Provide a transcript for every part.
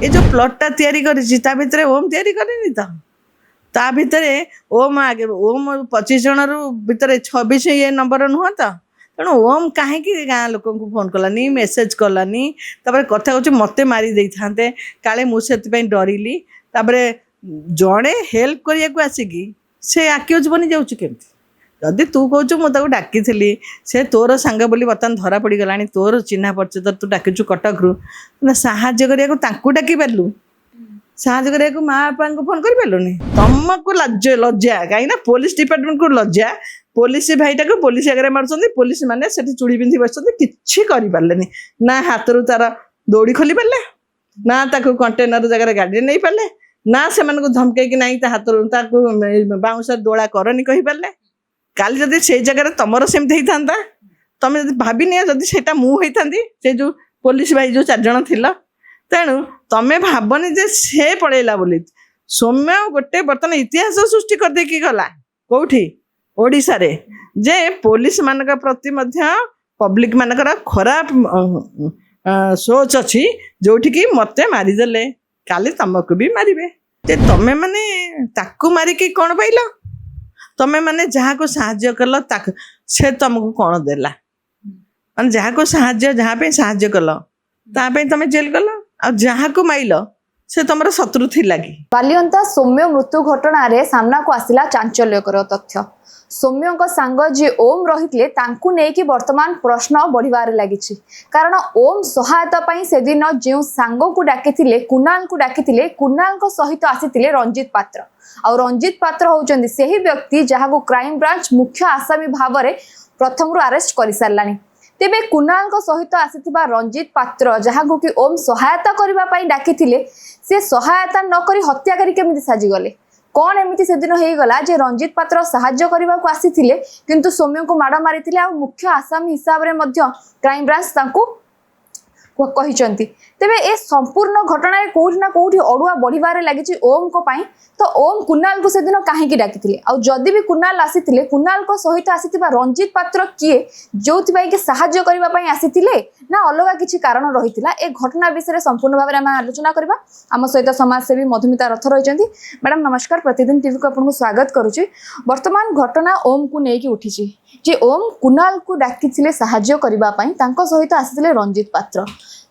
ये जो प्लॉटटा तैयारी करिछि ता भितरे ओम तैयारी करेनि तो ता भितरे ओम आगे ओम 25 जन भितर 26 ये नंबर नुह तो तेणु ओम कहीं गाँ लोक फोन कलानी मेसेज कलानी कथा हूँ मत मारी दे था काले मुझे डरिली जड़े हेल्प करने को आसिकी से आक्यूज बनी जाऊँ केमती जदि तू कहूँ मुझे डाकी से तोर सांग बोली बर्तमान धरा पड़ गला तोर चिन्हा परिचय तू डाकिचु कटक रू साहाଯ୍य करने डाकी पार्लु साहाଯ୍य करने माँ बापा को फोन कर पार्लुनि तुमको लज्जा कहीं पुलिस डिपार्टमेंट को लज्जा पुलिस भाईटा को पुलिस आगे मार्च पुलिस मैंने चूड़ी पिंधि बस कि पारे ना हाथ रू तार दौड़ी खोली पारे ना कंटेनर जगह गाड़ी नहीं पारे ना से धमकई ना हाथ बाउंसर दोला करनी कही पारे काली जदि से जगह तुम सेमती होता तुम जब भाविनि जदि से मुझे जो पुलिस भाई जो 4 जन थिला तेणु तमें भावनी जे से पड़ेला बोली सौम्य गोटे बर्तमान इतिहास सृष्टि कर देकी गला कौटी ओडिशा रे जे पुलिस मान प्रति पब्लिक मानकर खराब सोच अच्छी जोठी की मते मारिदेले काली तुमको भी मारे तमें माने ताकू मारिकी कौन पाइल तमें माने जहाँ को साहाଯ୍य कल से तुमको कौन देला मान जहाँ को साहाଯ୍य कल तापे तमें जेल गल आ जहाँ को माइल से तुम शत्रु थिला कि बालियंता सौम्य मृत्यु घटना रे सामना को आसिला चांचल्यकर तथ्य सौम्य सांग जी ओम रही नहीं वर्तमान प्रश्न बढ़िबार लगी कारण ओम सहायता पाई से दिन जो सांग को डाकी कुणाल को डाकी कुणाल सहित आसी रंजित पात्र और रंजित पात्र होउचंदी सेही व्यक्ति जहाँ को क्राइम ब्रांच मुख्य आसामी भाव में प्रथम अरेस्ट कर सारानी तेबे कुणाल सहित आसीथिबा रंजित पात्र जहाँ को कि ओम सहायता करने डाकी से सहायता नक हत्या करी केमिति साजिगले कौन एमती से दिन हो गला जे रंजित पात्र साहाଯ୍य करने को आसीथिले किंतु सौम्य को माड़ मारिथिले आ मुख्य आसामी हिसाब रे मध्य क्राइम ब्रांच तांको कहिचंती तेबे ए संपूर्ण घटना रे कोठी ना कोठी अडुआ बढ़िबारे लागिची ओम को पाई तो ओम कुणाल को से दिन काहेकि डाकिथिले आ जदि भी कुणाल आसीथिले कुणाल को सहित आसीथिबा रंजित पात्र किए जोथि बाई के साहाଯ୍य करबा पई आसीथिले ना अलगा किछि कारण रहिथिला ए घटना विषय संपूर्ण भाव में हम आलोचना करबा आम सहित समाजसेवी मधुमिता रथ रहिचंती मैडम नमस्कार प्रतिदिन टीवी को आपन को स्वागत करूची वर्तमान घटना ओम को नेकी उठिची जे ओम कुणाल को डाकिथिले साहाଯ୍य करबा पई तांको सहित आसीथिले रंजित पात्र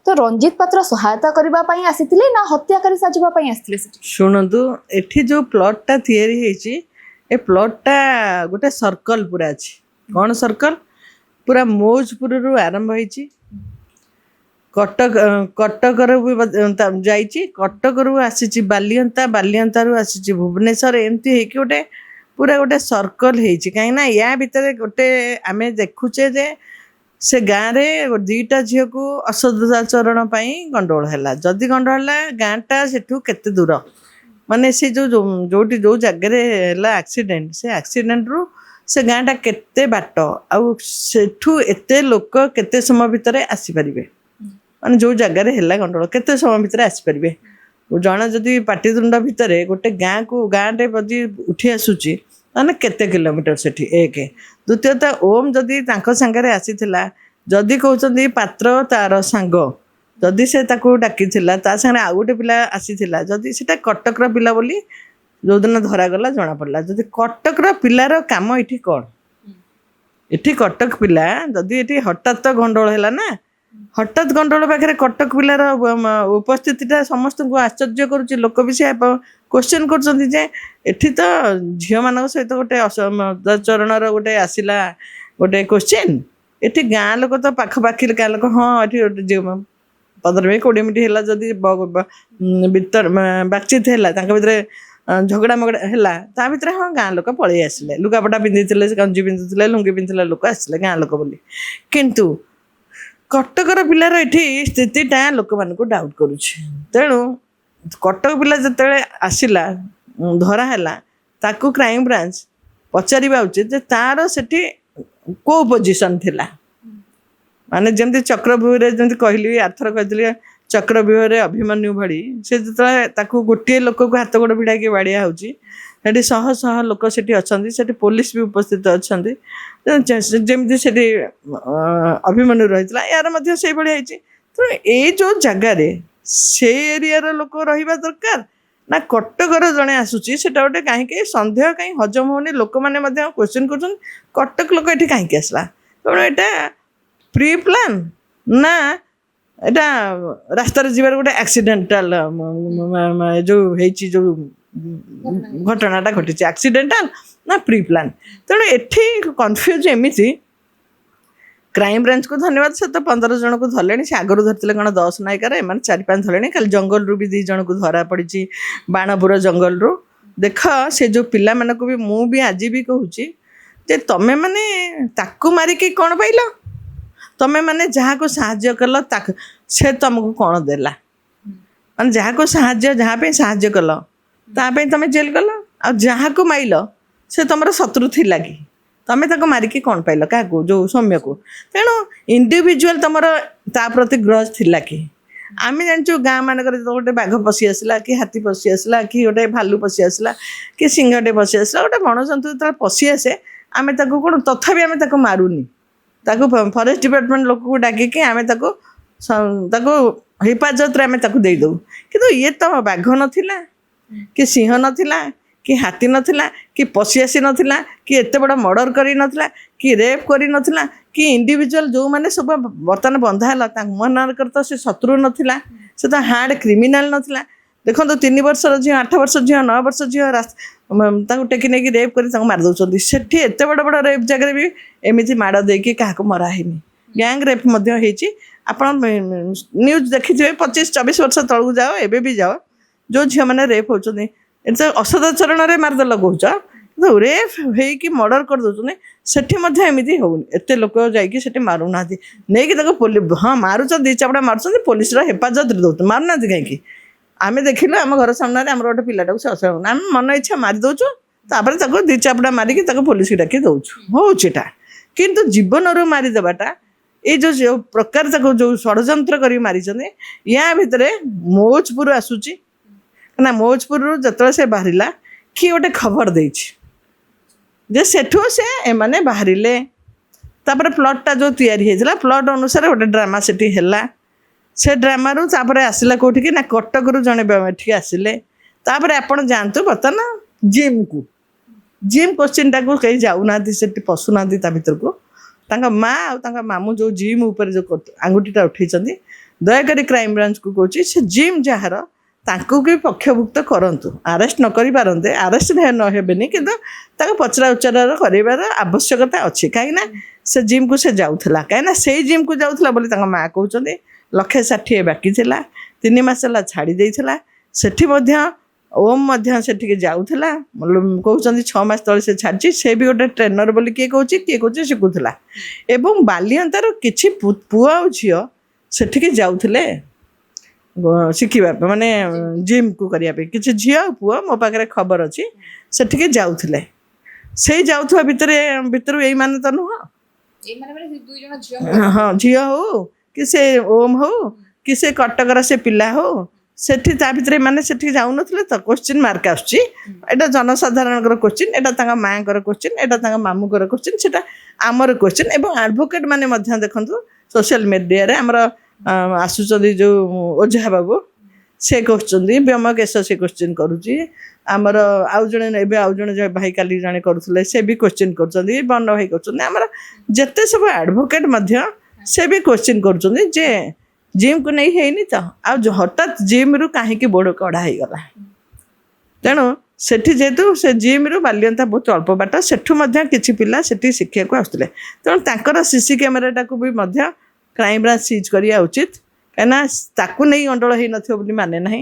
तो रंजित पात्र सहायता करबा पई आसीथिले ना हत्या करी साजबा पई आसीथिले शुणु एठी जो प्लॉटटा तैयारी हेची ए प्लॉटटा गोटे सर्कल पूरा अछि कौन सर्कल पूरा मौजपुर रु आरंभ हेची कटक कटकर जाइची कटक रु आसीची बालियंता रु आसीची भुवनेश्वर एमती हेकी गोटे पूरा गोटे सर्कल हेची कहीं ना या भीतर गोटे आमे देखुचे जे से गाँव रे 2टा झील को असदाचरण गंडोल है जदि गंडोल है गाँटा से केते दूर माने से जो जगह एक्सीडेंट से एक्सीडेंट रु से गाँटा केते बाट आउ सेठू एते लोक केते समय भितर आसीपारे माने जो जगह है गंडोल केते समय भितर आसीपारे जड़े जदि पाटितुंड भितर गोटे गाँ को गाँटे बदी उठी आसूची माने केते किलोमीटर सेठी एक द्वितीयता ओम जदि तांको संगे आसीथिला जदि कहउचंदी पात्र तार सांग जदि से ताको डाकिथिला ता संगे आ गोटे पिला आसीथिला जदि सेटा कटकर पिला बोली जो दिन धरा गला जना पड़ला जदि कटकर पिलार काम इठी कोन इठी कटक पिला जदि इठी हठात गंडोल हैला ना हठात गंडोल पाखे कटक पिलार उपस्थितिटा समस्त को आश्चर्य करुच्ची लोक भी से क्वेश्चन कर तो झील मान सहित गोटे असदाचरण गोटे आसला गोटे क्वेश्चन ये गाँ लोक तो पाखपाखी गाँ लोक हाँ ये 15-20 मिनट है जदि भीतर बातचीत है भर झगड़ा मगड़ा है ता भर हाँ गाँ लोक पलि आसिले लुगापटा पिंधि गंजी पिंधुले लुंगी पिंधुले लोक आसिले गाँ लोक बोली किंतु कटकर पिलार ये स्थितिटा लोक मान डाउट करुच्छे तेणु कटक पिला जिते आसला धरा है ताकू क्राइम ब्रांच पचारिबा उचित तार सेठी को पोजिशन थिला माने जमती चक्रव्यूह जमी कहली आरथर कही चक्रव्यूह अभिमन्यु भड़ी से जो गोटे लोक को हाथ गोड़ भिड़ा कि बाड़िया होची शह शह लोक सेठी अच्छी सेठी पुलिस भी उपस्थित अच्छा जमी से अभिमन्यु रही यार से भाई तो ये जो जगार ସେ ଏରିଆର ଲୋକ ରହିବା ଦରକାର ନା କଟକର ଜଣେ ଆସୁଛି ସେଟା ଗୋଟେ କାହିଁକି ସନ୍ଦେହ କାହିଁ ହଜମ ହେଉନି ଲୋକମାନେ ମଧ୍ୟ କ୍ୱେଶ୍ଚନ୍ କରୁଛନ୍ତି କଟକ ଲୋକ ଏଠି କାହିଁକି ଆସିଲା ତେଣୁ ଏଇଟା ପ୍ରି ପ୍ଲାନ୍ ନା ଏଇଟା ରାସ୍ତାରେ ଯିବାର ଗୋଟେ ଆକ୍ସିଡେଣ୍ଟାଲ ଯେଉଁ ହେଇଛି ଯେଉଁ ଘଟଣାଟା ଘଟିଛି ଆକ୍ସିଡେଣ୍ଟାଲ ନା ପ୍ରି ପ୍ଲାନ୍ ତେଣୁ ଏଠି କନଫ୍ୟୁଜ୍ ଏମିତି କ୍ରାଇମବ୍ରାଞ୍ଚକୁ ଧନ୍ୟବାଦ ସେ ତ 15 ଜଣକୁ ଧରିଲେଣି ସେ ଆଗରୁ ଧରିଥିଲେ କ'ଣ 10 ନାୟିକାର ଏମାନେ 4-5 ଧରିଲେଣି ଖାଲି ଜଙ୍ଗଲରୁ ବି 2 ଜଣକୁ ଧରା ପଡ଼ିଛି ବାଣପୁର ଜଙ୍ଗଲରୁ ଦେଖ ସେ ଯେଉଁ ପିଲାମାନଙ୍କୁ ବି ମୁଁ ବି ଆଜି ବି କହୁଛି ଯେ ତମେ ମାନେ ତାକୁ ମାରିକି କ'ଣ ପାଇଲ ତମେ ମାନେ ଯାହାକୁ ସାହାଯ୍ୟ କଲ ତାକୁ ସେ ତମକୁ କ'ଣ ଦେଲା ମାନେ ଯାହାକୁ ସାହାଯ୍ୟ ଯାହା ପାଇଁ ସାହାଯ୍ୟ କଲ ତା ପାଇଁ ତମେ ଜେଲ୍ ଗଲ ଆଉ ଯାହାକୁ ମାଇଲ ସେ ତମର ଶତ୍ରୁ ଥିଲା କି ତମେ ତାକୁ ମାରିକି କ'ଣ ପାଇଲ କାହାକୁ ଯେଉଁ ସୌମ୍ୟକୁ ତେଣୁ ଇଣ୍ଡିଭିଜୁଆଲ ତମର ତା ପ୍ରତି ଗ୍ରଜ ଥିଲା କି ଆମେ ଜାଣିଛୁ ଗାଁ ମାନଙ୍କରେ ଗୋଟେ ବାଘ ପଶି ଆସିଲା କି ହାତୀ ପଶି ଆସିଲା କି ଗୋଟେ ଭାଲୁ ପଶି ଆସିଲା କି ସିଂହଟେ ପଶି ଆସିଲା ଗୋଟେ ବଣଜନ୍ତୁ ଯେତେବେଳେ ପଶି ଆସେ ଆମେ ତାକୁ କ'ଣ ତଥାପି ଆମେ ତାକୁ ମାରୁନି ତାକୁ ଫରେଷ୍ଟ ଡିପାର୍ଟମେଣ୍ଟ ଲୋକକୁ ଡାକିକି ଆମେ ତାକୁ ହେପାଜତରେ ଆମେ ତାକୁ ଦେଇଦେଉ କିନ୍ତୁ ଇଏ ତ ବାଘ ନଥିଲା କି ସିଂହ ନଥିଲା କି ହାତୀ ନଥିଲା କି ପଶି ଆସି ନଥିଲା କି ଏତେ ବଡ଼ ମର୍ଡ଼ର କରିନଥିଲା କି ରେପ୍ କରିନଥିଲା କି ଇଣ୍ଡିଭିଜୁଆଲ ଯେଉଁମାନେ ସବୁ ବର୍ତ୍ତମାନ ବନ୍ଧା ହେଲା ତାଙ୍କମାନଙ୍କର ତ ସେ ଶତ୍ରୁ ନଥିଲା ସେ ତ ହାର୍ଡ଼ କ୍ରିମିନାଲ ନଥିଲା ଦେଖନ୍ତୁ 3 ବର୍ଷର ଝିଅ 8 ବର୍ଷ ଝିଅ 9 ବର୍ଷ ଝିଅ ତାଙ୍କୁ ଟେକି ନେଇକି ରେପ୍ କରି ତାଙ୍କୁ ମାରି ଦେଉଛନ୍ତି ସେଠି ଏତେ ବଡ଼ ବଡ଼ ରେପ୍ ଜାଗାରେ ବି ଏମିତି ମାଡ଼ ଦେଇକି କାହାକୁ ମରା ହେଇନି ଗ୍ୟାଙ୍ଗ ରେପ୍ ମଧ୍ୟ ହେଇଛି ଆପଣ ନ୍ୟୁଜ୍ ଦେଖିଥିବେ 25-24 ବର୍ଷ ତଳକୁ ଯାଅ ଏବେ ବି ଯାଅ ଯେଉଁ ଝିଅମାନେ ରେପ୍ ହେଉଛନ୍ତି ଏତେ ଅସଦାଚରଣରେ ମାରିଦେଲ କହୁଛ କିନ୍ତୁ ରେପ୍ ହେଇକି ମର୍ଡ଼ର କରିଦେଉଛନ୍ତି ସେଠି ମଧ୍ୟ ଏମିତି ହେଉନି ଏତେ ଲୋକ ଯାଇକି ସେଠି ମାରୁନାହାନ୍ତି ନେଇକି ତାକୁ ହଁ ମାରୁଛନ୍ତି 2 ଚାପୁଡ଼ା ମାରୁଛନ୍ତି ପୋଲିସର ହେପାଜତରେ ଦେଉଛନ୍ତି ମାରୁନାହାନ୍ତି କାହିଁକି ଆମେ ଦେଖିଲୁ ଆମ ଘର ସାମ୍ନାରେ ଆମର ଗୋଟେ ପିଲାଟାକୁ ସେ ଅସହାୟ ଆମେ ମନ ଇଚ୍ଛା ମାରି ଦେଉଛୁ ତାପରେ ତାକୁ 2 ଚାପୁଡ଼ା ମାରିକି ତାକୁ ପୋଲିସକୁ ଡାକି ଦେଉଛୁ ହେଉଛି ଏଇଟା କିନ୍ତୁ ଜୀବନରୁ ମାରିଦେବାଟା ଏଇ ଯେଉଁ ପ୍ରକାର ତାକୁ ଯେଉଁ ଷଡ଼ଯନ୍ତ୍ର କରି ମାରିଛନ୍ତି ୟା ଭିତରେ ମୌଜପୁର ଆସୁଛି ନା ମୌଜପୁରରୁ ଯେତେବେଳେ ସେ ବାହାରିଲା କିଏ ଗୋଟେ ଖବର ଦେଇଛି ଯେ ସେଠୁ ସେ ଏମାନେ ବାହାରିଲେ ତାପରେ ପ୍ଲଟ୍ଟା ଯେଉଁ ତିଆରି ହେଇଥିଲା ପ୍ଲଟ୍ ଅନୁସାରେ ଗୋଟେ ଡ୍ରାମା ସେଠି ହେଲା ସେ ଡ୍ରାମାରୁ ତାପରେ ଆସିଲା କେଉଁଠିକି ନା କଟକରୁ ଜଣେ ଏଠିକି ଆସିଲେ ତାପରେ ଆପଣ ଯାଆନ୍ତୁ ବର୍ତ୍ତମାନ ଜିମ୍କୁ ଜିମ୍ କୋଶ୍ଚିନ୍ଟାକୁ କେହି ଯାଉନାହାନ୍ତି ସେଠି ପଶୁନାହାନ୍ତି ତା ଭିତରକୁ ତାଙ୍କ ମା ଆଉ ତାଙ୍କ ମାମୁଁ ଯେଉଁ ଜିମ୍ ଉପରେ ଯେଉଁ ଆଙ୍ଗୁଠିଟା ଉଠେଇଛନ୍ତି ଦୟାକରି କ୍ରାଇମବ୍ରାଞ୍ଚକୁ କହୁଛି ସେ ଜିମ୍ ଯାହାର ତାଙ୍କୁ ବି ପକ୍ଷଭୁକ୍ତ କରନ୍ତୁ ଆରେଷ୍ଟ ନ କରିପାରନ୍ତେ ଆରେଷ୍ଟ ନ ହେବେନି କିନ୍ତୁ ତାକୁ ପଚରା ଉଚ୍ଚାର କରିବାର ଆବଶ୍ୟକତା ଅଛି କାହିଁକିନା ସେ ଜିମ୍କୁ ସେ ଯାଉଥିଲା କାହିଁକିନା ସେଇ ଜିମ୍କୁ ଯାଉଥିଲା ବୋଲି ତାଙ୍କ ମା କହୁଛନ୍ତି 160,000 ବାକି ଥିଲା 3 ମାସ ହେଲା ଛାଡ଼ି ଦେଇଥିଲା ସେଠି ମଧ୍ୟ ଓମ୍ ମଧ୍ୟ ସେଠିକି ଯାଉଥିଲା କହୁଛନ୍ତି 6 ମାସ ତଳେ ସେ ଛାଡ଼ିଛି ସେ ବି ଗୋଟେ ଟ୍ରେନର ବୋଲି କିଏ କହୁଛି ଶିଖୁଥିଲା ଏବଂ ବାଲିଅନ୍ତାର କିଛି ପୁଅ ଆଉ ଝିଅ ସେଠିକି ଯାଉଥିଲେ ଶିଖିବା ମାନେ ଜିମ୍କୁ କରିବା ପାଇଁ କିଛି ଝିଅ ଆଉ ପୁଅ ମୋ ପାଖରେ ଖବର ଅଛି ସେଠିକି ଯାଉଥିଲେ ସେଇ ଯାଉଥିବା ଭିତରୁ ଏଇମାନେ ତ ନୁହଁ ହଁ ଝିଅ ହଉ କି ସେ ଓମ୍ ହଉ କି ସେ କଟକର ସେ ପିଲା ହଉ ସେଠି ତା ଭିତରେ ଏମାନେ ସେଠିକି ଯାଉନଥିଲେ ତ କ୍ୱେଶ୍ଚିନ୍ ମାର୍କ ଆସୁଛି ଏଇଟା ଜନସାଧାରଣଙ୍କର କ୍ୱେଶ୍ଚିନ୍ ଏଇଟା ତାଙ୍କ ମାଆଙ୍କର କ୍ୱେଶ୍ଚିନ୍ ଏଇଟା ତାଙ୍କ ମାମୁଁଙ୍କର କ୍ୱେଶ୍ଚିନ୍ ସେଟା ଆମର କ୍ୱେଶ୍ଚିନ୍ ଏବଂ ଆଡ଼ଭୋକେଟ୍ ମାନେ ମଧ୍ୟ ଦେଖନ୍ତୁ ସୋସିଆଲ ମିଡ଼ିଆରେ ଆମର ଆସୁଛନ୍ତି ଯେଉଁ ଓଝା ବାବୁ ସେ କହୁଛନ୍ତି ବ୍ୟୋମକେଶ ସେ କ୍ୱେଶ୍ଚିନ୍ କରୁଛି ଆମର ଆଉ ଜଣେ ଭାଇ କାଲି ଜଣେ କରୁଥିଲେ ସେ ବି କ୍ୱେଶ୍ଚିନ୍ କରୁଛନ୍ତି ବନ ଭାଇ କରୁଛନ୍ତି ଆମର ଯେତେ ସବୁ ଆଡ଼ଭୋକେଟ୍ ମଧ୍ୟ ସେ ବି କ୍ୱେଶ୍ଚିନ୍ କରୁଛନ୍ତି ଯେ ଜିମ୍କୁ ନେଇ ହେଇନି ତ ଆଉ ହଠାତ୍ ଜିମ୍ରୁ କାହିଁକି ବୋର୍ଡ଼ କଢ଼ା ହେଇଗଲା ତେଣୁ ସେଠି ଯେହେତୁ ସେ ଜିମ୍ରୁ ବାଲିଅନ୍ତା ବହୁତ ଅଳ୍ପ ବାଟ ସେଠୁ ମଧ୍ୟ କିଛି ପିଲା ସେଠି ଶିଖିବାକୁ ଆସୁଥିଲେ ତେଣୁ ତାଙ୍କର ସିସି କ୍ୟାମେରାଟାକୁ ବି ମଧ୍ୟ କ୍ରାଇମବ୍ରାଞ୍ଚ ସିଜ୍ କରିବା ଉଚିତ କାହିଁକିନା ତାକୁ ନେଇ ଗଣ୍ଡଗୋଳ ହେଇନଥିବ ବୋଲି ମାନେ ନାହିଁ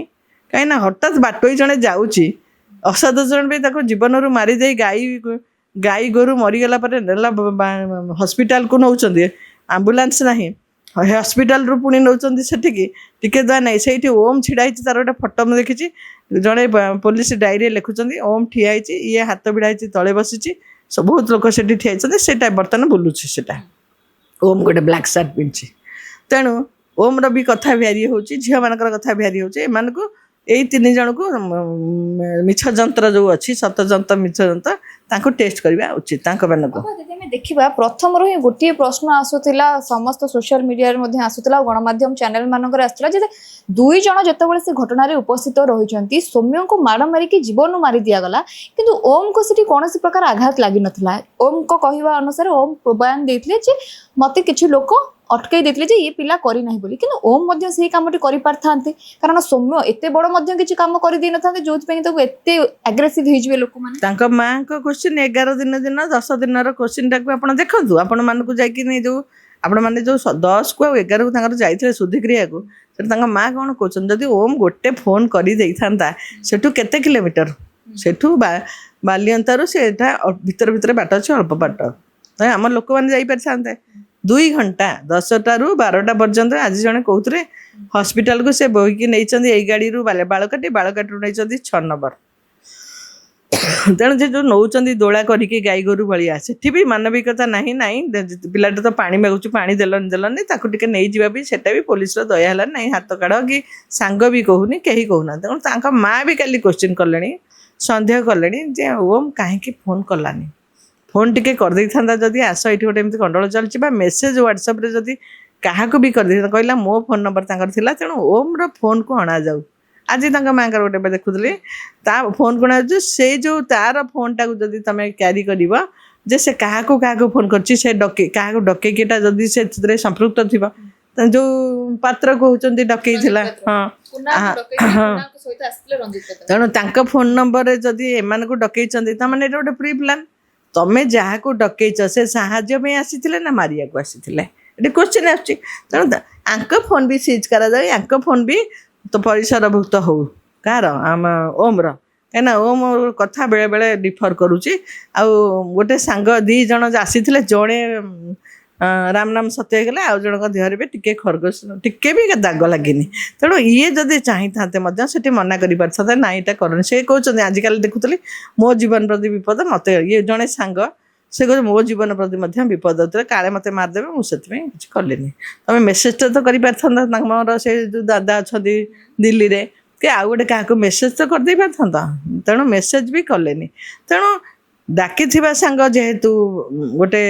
କାହିଁକିନା ହଠାତ୍ ବାଟୋଇ ଜଣେ ଯାଉଛି ଅସାଧାରଣ ବି ତାକୁ ଜୀବନରୁ ମାରିଦେଇ ଗାଈ ଗୋରୁ ମରିଗଲା ପରେ ନେଲା ହସ୍ପିଟାଲକୁ ନେଉଛନ୍ତି ଆମ୍ବୁଲାନ୍ସ ନାହିଁ ହସ୍ପିଟାଲରୁ ପୁଣି ନେଉଛନ୍ତି ସେଠିକି ଟିକେ ଦୟା ନାହିଁ ସେଇଠି ଓମ୍ ଛିଡ଼ା ହେଇଛି ତାର ଗୋଟେ ଫଟୋ ମୁଁ ଦେଖିଛି ଜଣେ ପୋଲିସ ଡାଏରୀରେ ଲେଖୁଛନ୍ତି ଓମ୍ ଠିଆ ହେଇଛି ଇଏ ହାତ ଭିଡ଼ା ହେଇଛି ତଳେ ବସିଛି ବହୁତ ଲୋକ ସେଠି ଠିଆ ହେଇଛନ୍ତି ସେଇଟା ବର୍ତ୍ତମାନ ବୁଲୁଛି ସେଇଟା ଓମ୍ ଗୋଟେ ବ୍ଲାକ୍ ସାର୍ଟ ପିନ୍ଧିଛି ତେଣୁ ଓମ୍ର ବି କଥା ଭ୍ୟାରି ହେଉଛି ଝିଅମାନଙ୍କର କଥା ଭ୍ୟାରି ହେଉଛି ଏମାନଙ୍କୁ ଏଇ 3 ଜଣକୁ ମିଛ ଯନ୍ତ୍ର ଯେଉଁ ଅଛି ସତ ଯନ୍ତ୍ର ମିଛ ଯନ୍ତ୍ର ତାଙ୍କୁ ଟେଷ୍ଟ କରିବା ଉଚିତ ତାଙ୍କ ମାନଙ୍କୁ। ଯଦି ଆମେ ଦେଖିବା ପ୍ରଥମରୁ ହିଁ ଗୋଟିଏ ପ୍ରଶ୍ନ ଆସୁଥିଲା ସମସ୍ତ ସୋସିଆଲ ମିଡ଼ିଆରେ ମଧ୍ୟ ଆସୁଥିଲା ଆଉ ଗଣମାଧ୍ୟମ ଚ୍ୟାନେଲ ମାନଙ୍କରେ ଆସୁଥିଲା ଯେ 2 ଜଣ ଯେତେବେଳେ ସେ ଘଟଣାରେ ଉପସ୍ଥିତ ରହିଛନ୍ତି ସୌମ୍ୟଙ୍କୁ ମାଡ଼ ମାରିକି ଜୀବନରୁ ମାରି ଦିଆଗଲା କିନ୍ତୁ ଓମକୁ ସେଠି କୌଣସି ପ୍ରକାର ଆଘାତ ଲାଗିନଥିଲା। ଓମଙ୍କ କହିବା ଅନୁସାରେ ଓମ୍ ବୟାନ ଦେଇଥିଲେ ଯେ ମତେ କିଛି ଲୋକ ଅଟକେଇ ଦେଇଥିଲେ ଯେ ଇଏ ପିଲା କରିନାହିଁ ବୋଲି କିନ୍ତୁ ଓମ୍ ମଧ୍ୟ ସେଇ କାମଟି କରିପାରିଥାନ୍ତେ କାରଣ ସୌମ୍ୟ ଏତେ ବଡ଼ ମଧ୍ୟ କିଛି କାମ କରିଦେଇନଥାନ୍ତେ ଯୋଉଥିପାଇଁ ତାକୁ ଏତେ ଆଗ୍ରେସିଭ ହେଇଯିବେ ଲୋକମାନେ। ତାଙ୍କ ମାଙ୍କ କ୍ୱେଶ୍ଚିନ୍ 11 ଦିନ 10 ଦିନର କ୍ୱେଶ୍ଚିନ୍ଟାକୁ ଆପଣ ଦେଖନ୍ତୁ ଆପଣମାନଙ୍କୁ ଯାଇକି ଯେଉଁ ଆପଣମାନେ ଯେଉଁ 10କୁ ଆଉ 11କୁ ତାଙ୍କର ଯାଇଥିଲେ ଶୁଦ୍ଧିକ୍ରିୟାକୁ ସେଠି ତାଙ୍କ ମା କ'ଣ କହୁଛନ୍ତି ଯଦି ଓମ୍ ଗୋଟେ ଫୋନ୍ କରିଦେଇଥାନ୍ତା ସେଠୁ କେତେ କିଲୋମିଟର ସେଠୁ ବାଲିଅନ୍ତାରୁ ସେଟା ଭିତରେ ବାଟ ଅଛି ଅଳ୍ପ ବାଟ ଆମ ଲୋକମାନେ ଯାଇପାରିଥାନ୍ତେ 2 ଘଣ୍ଟା 10ଟାରୁ 12ଟା ପର୍ଯ୍ୟନ୍ତ। ଆଜି ଜଣେ କହୁଥିଲେ ହସ୍ପିଟାଲକୁ ସେ ବୋହିକି ନେଇଛନ୍ତି ଏଇ ଗାଡ଼ିରୁ ବାଳକାଟିରୁ ନେଇଛନ୍ତି 6 ନମ୍ବର। ତେଣୁ ସେ ଯେଉଁ ନେଉଛନ୍ତି ଦୋଳା କରିକି ଗାଈ ଗୋରୁ ଭଳିଆ ସେଠି ବି ମାନବିକତା ନାହିଁ ପିଲାଟା ତ ପାଣି ମାଗୁଛି ପାଣି ଦେଲନି ତାକୁ ଟିକେ ନେଇଯିବା ବି ସେଟା ବି ପୋଲିସର ଦୟା ହେଲାନି ନାହିଁ ହାତ କାଢ଼ କି ସାଙ୍ଗ ବି କହୁନି କେହି କହୁନାହାନ୍ତି। ତେଣୁ ତାଙ୍କ ମା ବି କାଲି କ୍ୱେଶ୍ଚିନ୍ କଲେଣି ସନ୍ଦେହ କଲେଣି ଯେ ଓମ୍ କାହିଁକି ଫୋନ୍ କଲାନି ଫୋନ୍ ଟିକେ କରିଦେଇଥାନ୍ତା ଯଦି ଆସ ଏଇଠି ଗୋଟେ ଏମିତି ଗଣ୍ଡଗୋଳ ଚାଲିଛି ବା ମେସେଜ ହ୍ୱାଟ୍ସଆପ୍ରେ ଯଦି କାହାକୁ ବି କରିଦେଇଥାନ୍ତା କହିଲା ମୋ ଫୋନ୍ ନମ୍ବର ତାଙ୍କର ଥିଲା ତେଣୁ ଓମ୍ର ଫୋନ୍କୁ ଅଣାଯାଉ। ଆଜି ତାଙ୍କ ମାଙ୍କର ଗୋଟେ ଦେଖୁଥିଲି ତା ଫୋନ୍ କ'ଣ ଅଛି ସେଇ ଯେଉଁ ତାର ଫୋନ୍ଟାକୁ ଯଦି ତମେ କ୍ୟାରି କରିବ ଯେ ସେ କାହାକୁ ଫୋନ୍ କରିଛି ସେ କାହାକୁ ଡକେଇକିଟା ଯଦି ସେଥିରେ ସମ୍ପୃକ୍ତ ଥିବ ଯେଉଁ ପାତ୍ର କହୁଛନ୍ତି ଡକେଇଥିଲା ତେଣୁ ତାଙ୍କ ଫୋନ୍ ନମ୍ବରରେ ଯଦି ଏମାନଙ୍କୁ ଡକେଇଛନ୍ତି ତାମାନେ ଏଇଟା ଗୋଟେ ପ୍ରି ପ୍ଲାନ୍ ତମେ ଯାହାକୁ ଡକେଇଛ ସେ ସାହାଯ୍ୟ ପାଇଁ ଆସିଥିଲେ ନା ମାରିବାକୁ ଆସିଥିଲେ ଏଠି କ୍ୱେଶ୍ଚିନ୍ ଆସୁଛି। ତେଣୁ ଆଙ୍କ ଫୋନ୍ ବି ସିଜ୍ କରାଯାଏ ଆଙ୍କ ଫୋନ୍ ବି ତ ପରିସରଭୁକ୍ତ ହଉ କାହାର ଆମ ଓମ୍ର କାହିଁକିନା ଓମ୍ କଥା ବେଳେବେଳେ ଡିଫର୍ କରୁଛି ଆଉ ଗୋଟେ ସାଙ୍ଗ 2 ଜଣ ଆସିଥିଲେ ଜଣେ ରାମନାମ ସତ୍ୟ ହେଇଗଲେ ଆଉ ଜଣଙ୍କ ଦେହରେ ବି ଟିକେ ଖରଗୋଶ ଟିକେ ବି ଦାଗ ଲାଗିନି ତେଣୁ ଇଏ ଯଦି ଚାହିଁଥାନ୍ତେ ମଧ୍ୟ ସେଠି ମନା କରିପାରିଥାନ୍ତେ ନାଇଁ ଏଇଟା କରନି ସେ କହୁଛନ୍ତି ଆଜିକାଲି ଦେଖୁଥିଲି ମୋ ଜୀବନ ପ୍ରତି ବିପଦ ମୋତେ ଇଏ ଜଣେ ସାଙ୍ଗ ସେ କହୁଛି ମୋ ଜୀବନ ପ୍ରତି ମଧ୍ୟ ବିପଦ ହେଉଥିଲେ କାଳେ ମୋତେ ମାରିଦେବେ ମୁଁ ସେଥିପାଇଁ କିଛି କଲିନି ତମେ ମେସେଜଟା ତ କରିପାରିଥାନ୍ତା ତାଙ୍କର ସେ ଯେଉଁ ଦାଦା ଅଛନ୍ତି ଦିଲ୍ଲୀରେ କି ଆଉ ଗୋଟେ କାହାକୁ ମେସେଜ ତ କରିଦେଇ ପାରିଥାନ୍ତା ତେଣୁ ମେସେଜ ବି କଲେନି। ତେଣୁ ଡାକିଥିବା ସାଙ୍ଗ ଯେହେତୁ ଗୋଟେ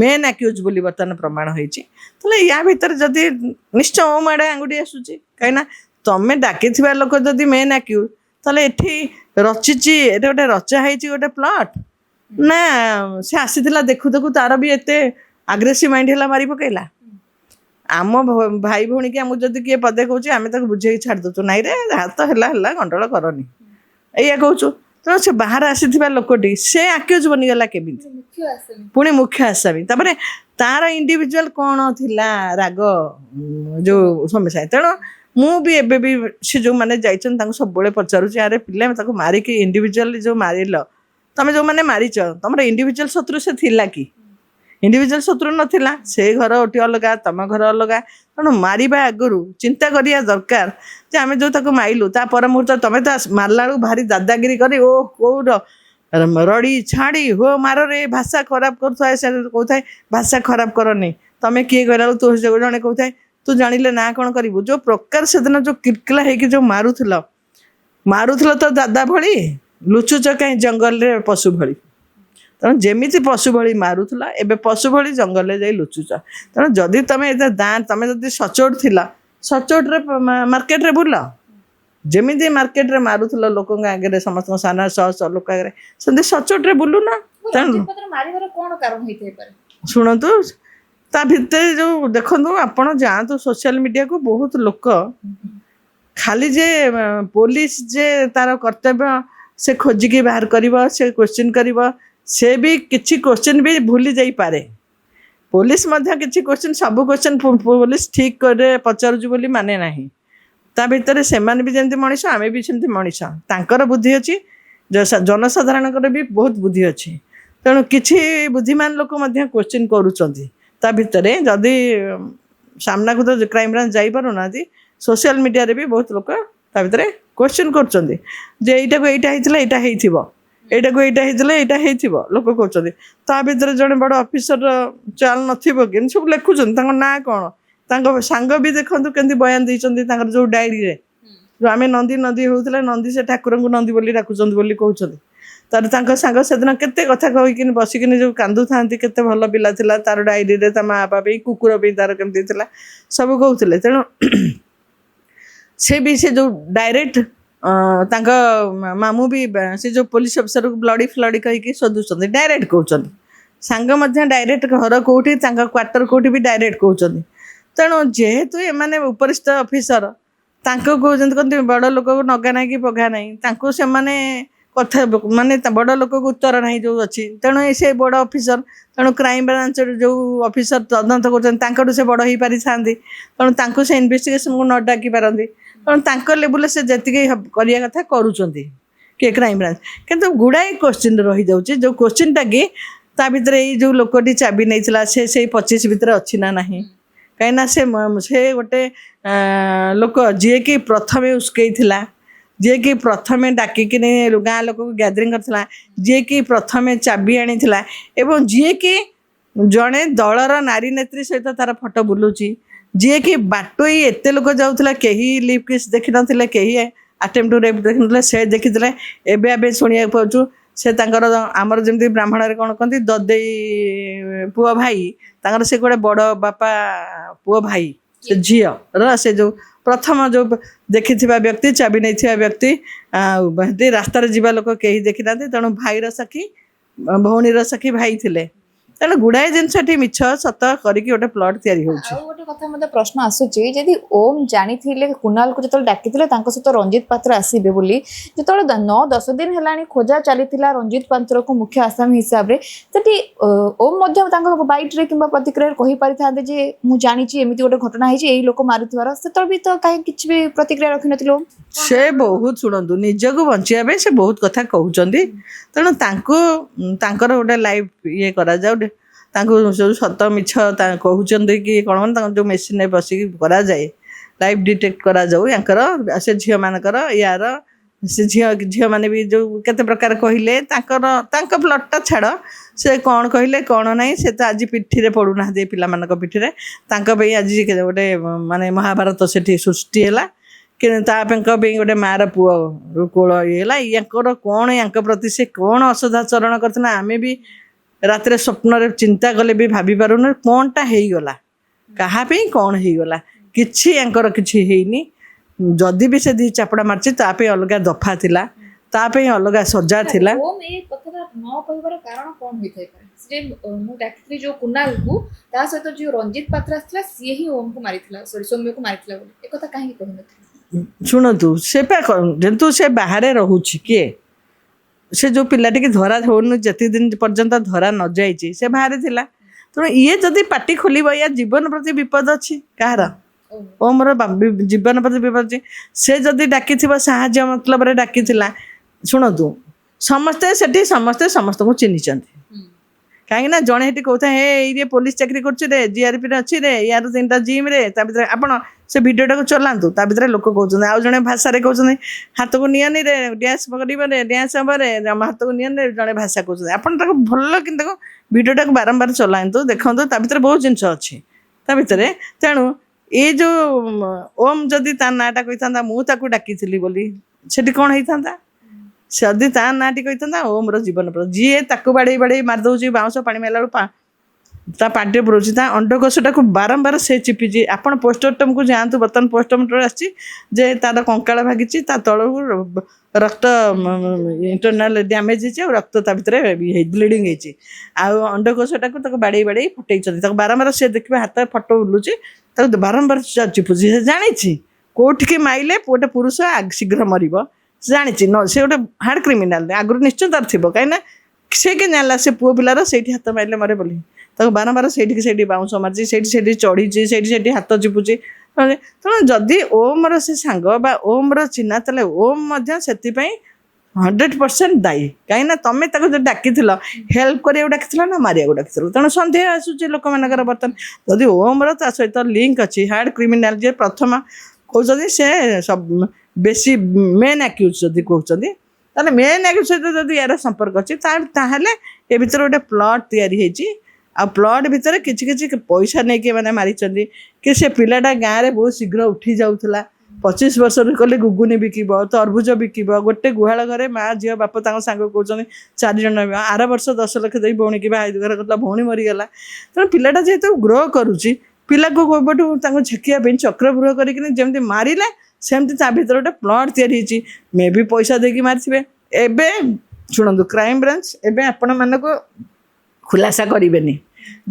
ମେନ୍ ଆକ୍ୟୁଜ୍ ବୋଲି ବର୍ତ୍ତମାନ ପ୍ରମାଣ ହେଇଛି ତାହେଲେ ୟା ଭିତରେ ଯଦି ନିଶ୍ଚୟ ଓମ୍ ଆଡ଼େ ଆଙ୍ଗୁଠି ଆସୁଛି କାହିଁକିନା ତମେ ଡାକିଥିବା ଲୋକ ଯଦି ମେନ୍ ଆକ୍ୟୁଜ୍ ତାହେଲେ ଏଠି ରଚିଛି ଏଠି ଗୋଟେ ରଚା ହେଇଛି ଗୋଟେ ପ୍ଲଟ୍ ନା ସେ ଆସିଥିଲା ଦେଖୁ ତାର ବି ଏତେ ଆଗ୍ରେସିଭ୍ ମାଇଣ୍ଡ ହେଲା ମାରି ପକେଇଲା। ଆମ ଭାଇ ଭଉଣୀକି ଆମକୁ ଯଦି କିଏ ପଦେ କହୁଛି ଆମେ ତାକୁ ବୁଝେଇକି ଛାଡ଼ି ଦେଉଛୁ ନାଇଁ ରେ ହାତ ହେଲା ଗଣ୍ଡଗୋଳ କରନି ଏଇଆ କହୁଛୁ ତେଣୁ ସେ ବାହାରେ ଆସିଥିବା ଲୋକଟି ସେ ଆକ୍ୟୁଜ୍ ବନିଗଲା କେମିତି ପୁଣି ମୁଖ୍ୟ ଆସାମୀ ତାପରେ ତାର ଇଣ୍ଡିଭିଜୁଆଲ କ'ଣ ଥିଲା ରାଗ ଯେଉଁ ସମସ୍ୟା। ତେଣୁ ମୁଁ ବି ଏବେ ବି ସେ ଯେଉଁମାନେ ଯାଇଛନ୍ତି ତାଙ୍କୁ ସବୁବେଳେ ପଚାରୁଛି ଆରେ ପିଲା ତାକୁ ମାରିକି ଇଣ୍ଡିଭିଜୁଆଲି ଯେଉଁ ମାରିଲ ତମେ ଯେଉଁମାନେ ମାରିଛ ତମର ଇଣ୍ଡିଭିଜୁଆଲ ଶତ୍ରୁ ସେ ଥିଲା କି ଇଣ୍ଡିଭିଜୁଆଲ ଶତ୍ରୁ ନଥିଲା ସେ ଘର ଗୋଟିଏ ଅଲଗା ତମ ଘର ଅଲଗା ତେଣୁ ମାରିବା ଆଗରୁ ଚିନ୍ତା କରିବା ଦରକାର ଯେ ଆମେ ଯେଉଁ ତାକୁ ମାରିଲୁ ତା ପର ମୁହୂର୍ତ୍ତ ତମେ ତ ମାରିଲା ବେଳକୁ ଭାରି ଦାଦାଗିରି କରି ଓ କୋଉର ରଡ଼ି ଛାଡ଼ି ହୋ ମାରରେ ଭାଷା ଖରାପ କରୁଥାଏ ସେ କହୁଥାଏ ଭାଷା ଖରାପ କରନି ତମେ କିଏ କହିଲା ବେଳକୁ ତୁ ଜଣେ କହୁଥାଏ ତୁ ଜାଣିଲେ ନା କ'ଣ କରିବୁ ଯେଉଁ ପ୍ରକାର ସେଦିନ ଯେଉଁ କିର୍କିଲା ହେଇକି ଯେଉଁ ମାରୁଥିଲ ତ ଦାଦା ଭଳି ଲୁଚୁଛ କାହିଁ ଜଙ୍ଗଲରେ ପଶୁ ଭଳି ତେଣୁ ଯେମିତି ପଶୁ ଭଳି ମାରୁଥିଲ ଏବେ ପଶୁ ଭଳି ଜଙ୍ଗଲରେ ଯାଇ ଲୁଚୁଛ। ତେଣୁ ଯଦି ତମେ ତମେ ଯଦି ସଚୋଟ ଥିଲ ସଚୋଟରେ ମାର୍କେଟରେ ବୁଲ ଯେମିତି ମାର୍କେଟରେ ମାରୁଥିଲ ଲୋକଙ୍କ ଆଗରେ ସମସ୍ତଙ୍କ ସାମ୍ନାରେ 100 ଲୋକ ଆଗରେ ସେମିତି ସଚୋଟରେ ବୁଲୁନା। ତେଣୁ ଶୁଣନ୍ତୁ ତା ଭିତରେ ଯେଉଁ ଦେଖନ୍ତୁ ଆପଣ ଯାଆନ୍ତୁ ସୋସିଆଲ ମିଡ଼ିଆକୁ ବହୁତ ଲୋକ ଖାଲି ଯେ ପୋଲିସ ଯେ ତାର କର୍ତ୍ତବ୍ୟ ସେ ଖୋଜିକି ବାହାର କରିବ ସେ କ୍ୱେଶ୍ଚିନ୍ କରିବ ସେ ବି କିଛି କ୍ୱେଶ୍ଚିନ୍ ବି ଭୁଲି ଯାଇପାରେ ପୋଲିସ ମଧ୍ୟ କିଛି କ୍ୱେଶ୍ଚିନ୍ ସବୁ କ୍ୱେଶ୍ଚିନ୍ ପୋଲିସ ଠିକ୍ କରି ପଚାରୁଛି ବୋଲି ମାନେ ନାହିଁ ତା ଭିତରେ ସେମାନେ ବି ଯେମିତି ମଣିଷ ଆମେ ବି ସେମିତି ମଣିଷ ତାଙ୍କର ବୁଦ୍ଧି ଅଛି ଜନସାଧାରଣଙ୍କର ବି ବହୁତ ବୁଦ୍ଧି ଅଛି ତେଣୁ କିଛି ବୁଦ୍ଧିମାନ ଲୋକ ମଧ୍ୟ କ୍ୱେଶ୍ଚିନ୍ କରୁଛନ୍ତି ତା ଭିତରେ ଯଦି ସାମ୍ନାକୁ ତ କ୍ରାଇମବ୍ରାଞ୍ଚ ଯାଇପାରୁନାହାନ୍ତି ସୋସିଆଲ ମିଡ଼ିଆରେ ବି ବହୁତ ଲୋକ ତା ଭିତରେ କ୍ୱେଶ୍ଚିନ୍ କରୁଛନ୍ତି ଯେ ଏଇଟାକୁ ଏଇଟା ହେଇଥିଲା ଏଇଟା ହେଇଥିବ ଏଇଟାକୁ ଏଇଟା ହେଇଥିଲେ ଏଇଟା ହେଇଥିବ ଲୋକ କହୁଛନ୍ତି ତା ଭିତରେ ଜଣେ ବଡ଼ ଅଫିସର ଚାଲ ନଥିବ କେମିତି ସବୁ ଲେଖୁଛନ୍ତି ତାଙ୍କ ନାଁ କ'ଣ ତାଙ୍କ ସାଙ୍ଗ ବି ଦେଖନ୍ତୁ କେମିତି ବୟାନ ଦେଇଛନ୍ତି ତାଙ୍କର ଯେଉଁ ଡାଏରୀରେ जो आम नंदी नंदी होता नंदी से ठाकुर को नंदी बोली डाकुचंद बोली कहते तर तांको सांग सेदिन केते कथा कहीकि बसिकिन जो कांदू था केते भल पिला थिला तार डायरी रे ता माँ बापा भी कुकुर भी तार केमती थिला सब कहते तेणु से भी से जो डायरेक्ट तांको मामू भी से जो पुलिस अफिसर को ब्लडी फ्लडी कहीकि शोधुचंदी डायरेक्ट कहउचंदी सांग मध्य डायरेक्ट घर कोठी क्वार्टर कोठी भी डायरेक्ट कहउचंदी तेणु जेहेतु एमाने उपरिस्थ अफिसर तांको कहते बड़ लोक को नगा ना कि पघा ना तांको से माने कथा माने बड़ लोक को उत्तर ना जो अच्छी तेणु से बड़ अफिसर तेणु क्राइम ब्रांच जो अफिसर तदंत कर से बड़ हो पारि था तेणु से इन्वेस्टिगेशन को न डाकी पारती तेणु लेवल से जी करिया कथा करुँच किए क्राइम ब्रांच किंतु गुड़ाए क्वेश्चन रही जाऊँगी जो क्वेश्चनटा कि ता भीतर ये जो लोकटी चाबी नहीं से 25 भितर अच्छी ना नहीं कहीं से गोटे लोक जी कि प्रथम उस्कई जी कि प्रथम डाकिक गाँ लोक गैदरिंग करथिला जी कि प्रथम चाबी आनी एवं जी कि जड़े दलर नारी नेत्री सहित तार फोटो बुलूची जी कि बाटोई एत लोक जाऊला कहीं लिप किस देखी ना कहीं अटेम्प्ट टू रेप देखी ना से देखी एवं शुणा पाचु से आमर जमी ब्राह्मण कौन कहते ददेई पुओ भाई तांकर से गोटे बड़ बापा पुओ भाई से झीर से जो प्रथम जो देखि व्यक्ति चाबी नहीं व्यक्ति रास्तार जीवा लोक कहीं देखी ना तेणु भाईर सखी भौणीर सखी भाई थिले तेणु गुड़ाए जिनस मिछ सत करके गोटे प्लट तैयारी होउछि गोटे कथा मते प्रश्न आसुची जदि ओम जानी थिले कुणाल को जतल डाकिथिले तांको सहित रंजित पात्र आसीबे बोली जतल 9-10 दिन हेलानी खोजा चलीथिला रंजित पात्र को मुख्य आसामी हिसाब रे तटी ओम मध्य तांको बाइट रे किबा प्रतिक्रिया कहि पारि थांदे जे मु जानी छि एमिति गोटे घटना है जे एई लोक मारुथिवार सेतल भी तो काहे किछ भी प्रतिक्रिया रखि नथिलो से बहुत शुणु निजक बचिया से बहुत कथा कहते तेणु तांकर गोटे लाइफ ये करा जाऊ जो सत मिछ कहते कि कौन जो मेसीन बसिक करा जाए लाइफ डिटेक्ट करा जाऊ यांकर से झील मानकर यार से झील मैंने भी जो केते प्रकार कहले प्लटटा छाड़ से कौन कहले कौन ना से तो आज पिठी पड़ूना पिला पिठी आज गोटे माने महाभारत से सृष्टि है कि गोटे मार पुओ कोल ये कौन या प्रति से कौन असदाचरण करते आम भी रात स्वप्न चिंता कले भी भाभी पारुन कौनटा हो गला क्या कौन हो गला किसी कि जदि भी से दी चापड़ा मार्ची तापे अलग दफा थिला तापे अलग सजा थिला ओम ए कथा न कहबार कारण कोन होई थाय पारे जे मु डाक्टरी जो कुणाल को ता सहित जो रंजित पात्र आस्थिला सी ही ओम को मारिथिला सॉरी सौम्य को मारिथिला बोली ए कथा काहे कहु नथि शुणतु से जंतु से बाहर रोचे किए से जो पिलाटी की धरा होनी जिते दिन पर्यंत धरा न जाइए से बाहर थिला तेणु ये जदि पार्टी खोल या जीवन प्रति विपद अच्छी कहार ओमर जीवन प्रति विपद अच्छी से जदि डाकी साहाଯ୍य मतलब डाकी शुणु समस्ते से समस्ते समस्त को चिन्ह कहीं जड़े ये कहता है ये पुलिस चाकरी कर जीआरपी अच्छी रे यार 3टा जिम रे आपण से भिडियोटा को चलातु ता भीतर लोक कहते आउ जड़े भाषा कहते हाथ को नियनि रे डैंस पकड़े डैंस हम हाथ को नियन जड़े भाषा कहते आपन भल कि भिडियोटा को बारंबार चलातु देखो ता भीतर बहुत जिनस अच्छी ता भीतर तेणु ये जो ओम जदि ता नाटा कही था मुझे डाकी बोली से कौन होता जदि ता नाटी कही था ओम जीवन पर जी बाड़े बाड़े मारिदे बाउंस पानी मारा ता पार्टी पुरोची ता अंडकोशटा को बारंबार से चिपीची आपन पोस्टमार्टम को जातु बर्तमान पोस्टमार्टम आसी जे तार कंकाल भागी तल रक्त इंटरनल डैमेज हो रक्त ता भीतर ब्लीडिंग होती अंडकोशटा को बाड़े बाड़े फुटे बारंबार से देखिए हाथ फटो बुलूची बारंबार चिपुची से जानी कौटिकी माइले गोटे पुरुष शीघ्र मर जानी से गोटे हार्ड क्रिमिनाल आगुरी निश्चय तार थी कहीं से कि जाना से पुओ पिलार से हाथ मारे मरे बोली बारंबार से बाउंस मार्ची से चढ़ी से हाथ चिपुची तेणु जदि ओमर से सांग ओमर चिन्ह तेल ओम से 100% दायी कहीं तुम जो डाकी हेल्प करा डाकी ना मारिया डाकी तेणु सन्देह आसूँ लोक मानकर बर्तमान जदि ओमर ता सहित लिंक अच्छी हार्ड क्रिमिनाल जे प्रथम कहते से सब बेसी मेन एक्यूज जदि कहते ताले मेन एक्यूज सहित जदि यार संपर्क अच्छी ए भीतर गोटे प्लट तैयारी आ प्लट भितर किसी पैसा नहीं कि मैंने मारी कि से पिलाटा गाँव में बहुत शीघ्र उठी जाऊला 25 ବର୍ଷରୁ କଲେ ଗୁଗୁନି ବିକିବ, ତରଭୁଜ ବିକିବ, ଗୋଟେ ଗୁହାଳ ଘରେ ମା ଝିଅ ବାପ ତାଙ୍କ ସାଙ୍ଗ କହୁଛନ୍ତି 4 ଜଣ ହେବେ। ଆର ବର୍ଷ 10 ଲକ୍ଷ ଦେଇ ଭଉଣୀ କି ବାହା ଘର କରିଥିଲା, ଭଉଣୀ ମରିଗଲା। ତେଣୁ ପିଲାଟା ଯେହେତୁ ଗ୍ରୋ କରୁଛି, ପିଲାକୁ କୋଉପଟୁ ତାଙ୍କୁ ଝେକିବା ପାଇଁ ଚକ୍ରବୃହ କରିକିନି ଯେମିତି ମାରିଲେ, ସେମିତି ତା ଭିତରେ ଗୋଟେ ପ୍ଲଟ୍ ତିଆରି ହେଇଛି। ମେ ବି ପଇସା ଦେଇକି ମାରିଥିବେ। ଏବେ ଶୁଣନ୍ତୁ, କ୍ରାଇମବ୍ରାଞ୍ଚ ଏବେ ଆପଣମାନଙ୍କୁ ଖୁଲାସା କରିବେନି।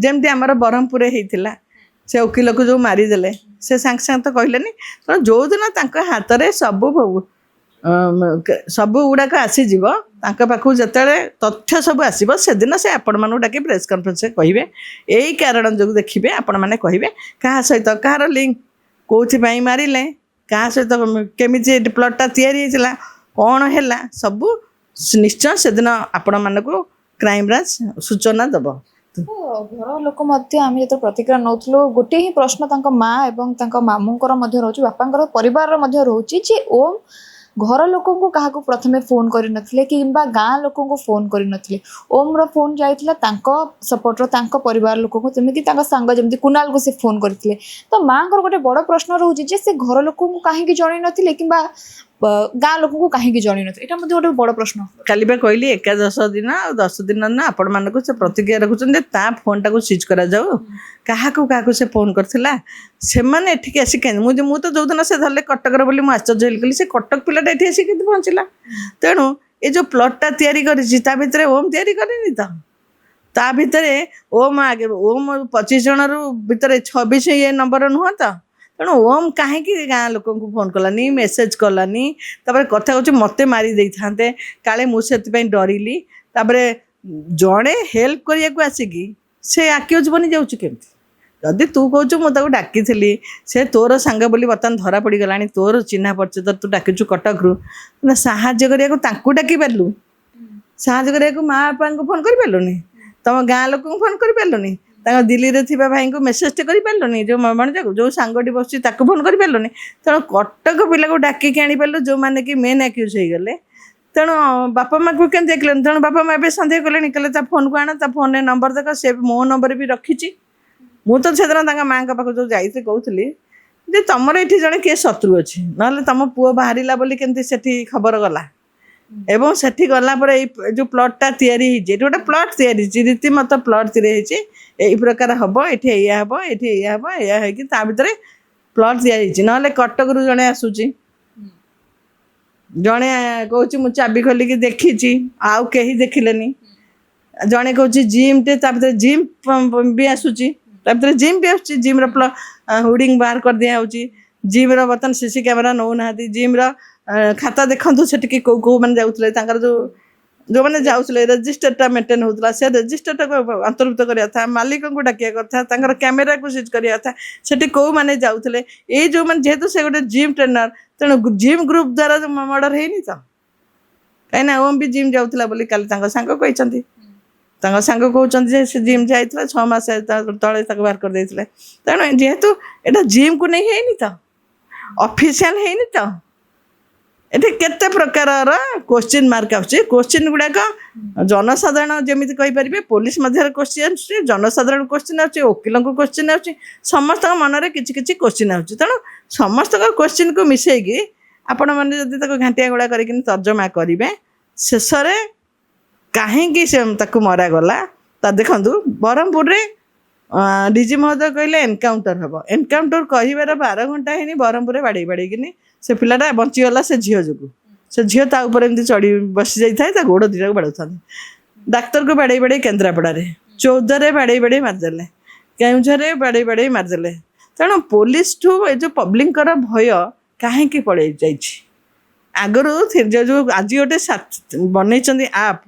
ଯେମିତି ଆମର ବ୍ରହ୍ମପୁରରେ ହେଇଥିଲା, ସେ ଓକିଲକୁ ଯେଉଁ ମାରିଦେଲେ, ସେ ସାଙ୍ଗେ ସାଙ୍ଗେ ତ କହିଲେନି। ତେଣୁ ଯେଉଁଦିନ ତାଙ୍କ ହାତରେ ସବୁ ଗୁଡ଼ାକ ଆସିଯିବ, ତାଙ୍କ ପାଖକୁ ଯେତେବେଳେ ତଥ୍ୟ ସବୁ ଆସିବ, ସେଦିନ ସେ ଆପଣମାନଙ୍କୁ ଡାକି ପ୍ରେସ୍ କନଫରେନ୍ସରେ କହିବେ। ଏଇ କାରଣ ଯୋଗୁଁ ଦେଖିବେ, ଆପଣମାନେ କହିବେ କାହା ସହିତ କାହାର ଲିଙ୍କ, କେଉଁଥିପାଇଁ ମାରିଲେ, କାହା ସହିତ କେମିତି ପ୍ଲଟ୍ଟା ତିଆରି ହେଇଥିଲା, କ'ଣ ହେଲା, ସବୁ ନିଶ୍ଚୟ ସେଦିନ ଆପଣମାନଙ୍କୁ କ୍ରାଇମବ୍ରାଞ୍ଚ ସୂଚନା ଦେବ। ଘର ଲୋକ ମଧ୍ୟ ଆମେ ଯେତେବେଳେ ପ୍ରତିକ୍ରିୟା ନେଉଥିଲୁ, ଗୋଟିଏ ହିଁ ପ୍ରଶ୍ନ ତାଙ୍କ ମା ଏବଂ ତାଙ୍କ ମାମୁଙ୍କର ମଧ୍ୟ ରହୁଛି, ବାପାଙ୍କର ପରିବାରର ମଧ୍ୟ ରହୁଛି ଯେ ଓମ୍ ଘର ଲୋକଙ୍କୁ କାହାକୁ ପ୍ରଥମେ ଫୋନ୍ କରିନଥିଲେ କିମ୍ବା ଗାଁ ଲୋକଙ୍କୁ ଫୋନ୍ କରିନଥିଲେ। ଓମ୍ର ଫୋନ୍ ଯାଇଥିଲା ତାଙ୍କ ସପୋର୍ଟର, ତାଙ୍କ ପରିବାର ଲୋକଙ୍କୁ, ଯେମିତି ତାଙ୍କ ସାଙ୍ଗ ଯେମିତି କୁନାଲକୁ ସେ ଫୋନ୍ କରିଥିଲେ। ତ ମାଆଙ୍କର ଗୋଟେ ବଡ଼ ପ୍ରଶ୍ନ ରହୁଛି ଯେ ସେ ଘର ଲୋକଙ୍କୁ କାହିଁକି ଜଣାଇ ନଥିଲେ କିମ୍ବା ଗାଁ ଲୋକଙ୍କୁ କାହିଁକି ଜଣାଇ ନଥିଲେ, ଏଇଟା ମଧ୍ୟ ଗୋଟେ ବଡ଼ ପ୍ରଶ୍ନ। କାଲି ବା କହିଲି, ଏକାଦଶ ଦିନ ଆଉ 10 ଦିନ ଦିନ ଆପଣମାନଙ୍କୁ ସେ ପ୍ରତିକ୍ରିୟା ରଖୁଛନ୍ତି ଯେ ତା ଫୋନ୍ଟାକୁ ସିଜ୍ କରାଯାଉ। କାହାକୁ ସେ ଫୋନ୍ କରିଥିଲା, ସେମାନେ ଏଠିକି ଆସି ମୁଁ ତ ଯେଉଁଦିନ ସେ ଧରିଲେ କଟକର ବୋଲି ମୁଁ ଆଶ୍ଚର୍ଯ୍ୟ ହେଲି, କହିଲି ସେ କଟକ ପିଲାଟା ଏଠି ଆସି କେମିତି ପହଞ୍ଚିଲା। ତେଣୁ ଏ ଯେଉଁ ପ୍ଲଟ୍ଟା ତିଆରି କରିଛି, ତା ଭିତରେ ଓମ୍ ତିଆରି କରିନି ତ। ତା ଭିତରେ ଓମ୍ 25 ଜଣରୁ ଭିତରେ 26 ଇଏ ନମ୍ବର ନୁହଁ ତ। ତେଣୁ ଓମ୍ କାହିଁକି ଗାଁ ଲୋକଙ୍କୁ ଫୋନ୍ କଲାନି, ମେସେଜ୍ କଲାନି। ତାପରେ କଥା ହେଉଛି ମୋତେ ମାରି ଦେଇଥାନ୍ତେ, କାଳେ ମୁଁ ସେଥିପାଇଁ ଡରିଲି। ତାପରେ ଜଣେ ହେଲ୍ପ କରିବାକୁ ଆସିକି ସେ ଆକ୍ୟୁଜ୍ ବନି ଯାଉଛି କେମିତି? ଯଦି ତୁ କହୁଛୁ ମୁଁ ତାକୁ ଡାକିଥିଲି, ସେ ତୋର ସାଙ୍ଗ ବୋଲି ବର୍ତ୍ତମାନ ଧରା ପଡ଼ିଗଲାଣି, ତୋର ଚିହ୍ନା ପରିଚିତ, ତୁ ଡାକିଛୁ କଟକରୁ, ସାହାଯ୍ୟ କରିବାକୁ ତାଙ୍କୁ ଡାକି ପାରିଲୁ, ସାହାଯ୍ୟ କରିବାକୁ ମା ବାପାଙ୍କୁ ଫୋନ୍ କରିପାରିଲୁନି, ତମ ଗାଁ ଲୋକଙ୍କୁ ଫୋନ୍ କରିପାରିଲୁନି, ତାଙ୍କ ଦିଲ୍ଲୀରେ ଥିବା ଭାଇଙ୍କୁ ମେସେଜଟେ କରିପାରିଲୁନି, ଯେଉଁ ମଣିଷକୁ ଯେଉଁ ସାଙ୍ଗଟି ବସୁଛି ତାକୁ ଫୋନ୍ କରିପାରିଲୁନି। ତେଣୁ କଟକ ପିଲାକୁ ଡାକିକି ଆଣିପାରିଲୁ, ଯେଉଁମାନେ କି ମେନ୍ ଆକ୍ୟୁଜ୍ ହେଇଗଲେ। ତେଣୁ ବାପା ମାଆକୁ କେମିତି ଦେଖିଲେନି? ତେଣୁ ବାପା ମାଆ ଏବେ ସନ୍ଦେହ କଲେଣି, କହିଲେ ତା ଫୋନ୍କୁ ଆଣ, ତା ଫୋନ୍ରେ ନମ୍ବର ଦେଖ, ସେ ମୋ ନମ୍ବର ବି ରଖିଛି। ମୁଁ ତ ସେଦିନ ତାଙ୍କ ମାଆଙ୍କ ପାଖକୁ ଯେଉଁ ଯାଇଥିଲି କହୁଥିଲି ଯେ ତମର ଏଠି ଜଣେ କିଏ ଶତ୍ରୁ ଅଛି, ନହେଲେ ତମ ପୁଅ ବାହାରିଲା ବୋଲି କେମିତି ସେଠି ଖବର ଗଲା। ଏବଂ ସେଠି ଗଲା ପରେ ଏଇ ଯେଉଁ ପ୍ଲଟ୍ଟା ତିଆରି ହେଇଛି, ଏଠି ଗୋଟେ ପ୍ଲଟ୍ ତିଆରି ହେଇଛି, ରୀତିମତ ପ୍ଲଟ୍ ତିଆରି ହେଇଛି, ଏଇ ପ୍ରକାର ହେବ, ଏଠି ଏଇଆ ହେବ, ଏଠି ଏଇଆ ହେବ, ଏଇଆ ହେଇକି ତା ଭିତରେ ପ୍ଲଟ୍ ତିଆରି ହେଇଛି। ନହେଲେ କଟକରୁ ଜଣେ ଆସୁଛି, ଜଣେ କହୁଛି ମୁଁ ଚାବି ଖୋଲିକି ଦେଖିଛି, ଆଉ କେହି ଦେଖିଲେନି। ଜଣେ କହୁଛି ଜିମ୍ଟେ, ତା ଭିତରେ ଜିମ୍ ବି ଆସୁଛି, ତା ଭିତରେ ଜିମ୍ ବି ଆସୁଛି, ଜିମ୍ର ହୋର୍ଡିଂ ବାହାର କରିଦିଆହେଉଛି। ଜିମ୍ର ବର୍ତ୍ତମାନ CC କ୍ୟାମେରା ନେଉନାହାନ୍ତି, ଜିମ୍ର ଖାତା ଦେଖନ୍ତୁ ସେଠିକି କୋଉମାନେ ଯାଉଥିଲେ, ତାଙ୍କର ଯେଉଁମାନେ ଯାଉଥିଲେ ରେଜିଷ୍ଟରଟା ମେଣ୍ଟେନ୍ ହେଉଥିଲା, ସେ ରେଜିଷ୍ଟରଟାକୁ ଅନ୍ତର୍ଭୁକ୍ତ କରିବା କଥା, ମାଲିକଙ୍କୁ ଡାକିବା କଥା, ତାଙ୍କର କ୍ୟାମେରାକୁ ସିଜ୍ କରିବା କଥା, ସେଠି କେଉଁମାନେ ଯାଉଥିଲେ। ଏଇ ଯେଉଁମାନେ ଯେହେତୁ ସେ ଗୋଟେ ଜିମ୍ ଟ୍ରେନର, ତେଣୁ ଜିମ୍ ଗ୍ରୁପ୍ ଦ୍ୱାରା ମର୍ଡର ହେଇନି ତ। କାହିଁକିନା ଓମ୍ ବି ଜିମ୍ ଯାଉଥିଲା ବୋଲି କାଲି ତାଙ୍କ ସାଙ୍ଗ କହିଛନ୍ତି। ତାଙ୍କ ସାଙ୍ଗ କହୁଛନ୍ତି ଯେ ସେ ଜିମ୍ ଯାଇଥିଲା, 6 ମାସ ତଳେ ତାକୁ ବାହାର କରିଦେଇଥିଲେ। ତେଣୁ ଯେହେତୁ ଏଇଟା ଜିମ୍କୁ ନେଇ ହେଇନି ତ, ଅଫିସିଆଲ ହେଇନି ତ, ଏଠି କେତେ ପ୍ରକାରର କୋଶ୍ଚିନ୍ ମାର୍କ ଆସୁଛି। କୋଶ୍ଚିନ୍ ଗୁଡ଼ାକ ଜନସାଧାରଣ ଯେମିତି କହିପାରିବେ, ପୋଲିସ ମଧ୍ୟରେ କୋଶ୍ଚିନ୍ ଆସୁଛି, ଜନସାଧାରଣ କୋଶ୍ଚିନ୍ ଆସୁଛି, ଓକିଲଙ୍କୁ କୋଶ୍ଚିନ୍ ଆସୁଛି, ସମସ୍ତଙ୍କ ମନରେ କିଛି କିଛି କୋଶ୍ଚିନ୍ ଆସୁଛି। ତେଣୁ ସମସ୍ତଙ୍କ କୋଶ୍ଚିନ୍କୁ ମିଶେଇକି ଆପଣମାନେ ଯଦି ତାକୁ ଘାଣ୍ଟିଆ ଗୋଳା କରିକି ତର୍ଜମା କରିବେ, ଶେଷରେ କାହିଁକି ସେ ତାକୁ ମରାଗଲା ତା ଦେଖନ୍ତୁ। ବ୍ରହ୍ମପୁରରେ ଡିଜି ମହୋଦୟ କହିଲେ ଏନକାଉଣ୍ଟର ହେବ। ଏନକାଉଣ୍ଟର କହିବାର 12 ଘଣ୍ଟା ହେଇନି, ବ୍ରହ୍ମପୁରରେ ବାଡ଼େଇକିନି ସେ ପିଲାଟା ବଞ୍ଚିଗଲା ସେ ଝିଅ ଯୋଗୁଁ। ସେ ଝିଅ ତା ଉପରେ ଏମିତି ଚଢ଼ି ବସି ଯାଇଥାଏ, ତା ଗୋଡ଼ ଦୁଇଟାକୁ ବାଡ଼ଉଥାନ୍ତି। ଡାକ୍ତରକୁ ବାଡ଼େଇ କେନ୍ଦ୍ରାପଡ଼ାରେ, ଚୌଦ୍ୱାରରେ ବାଡ଼େଇ ମାରିଦେଲେ, କେଉଁଝରରେ ବାଡ଼େଇ ମାରିଦେଲେ। ତେଣୁ ପୋଲିସଠୁ ଏ ଯେଉଁ ପବ୍ଲିକଙ୍କର ଭୟ କାହିଁକି ପଳେଇ ଯାଇଛି? ଆଗରୁ ଯେଉଁ ଆଜି ଗୋଟେ ବନେଇଛନ୍ତି ଆପ୍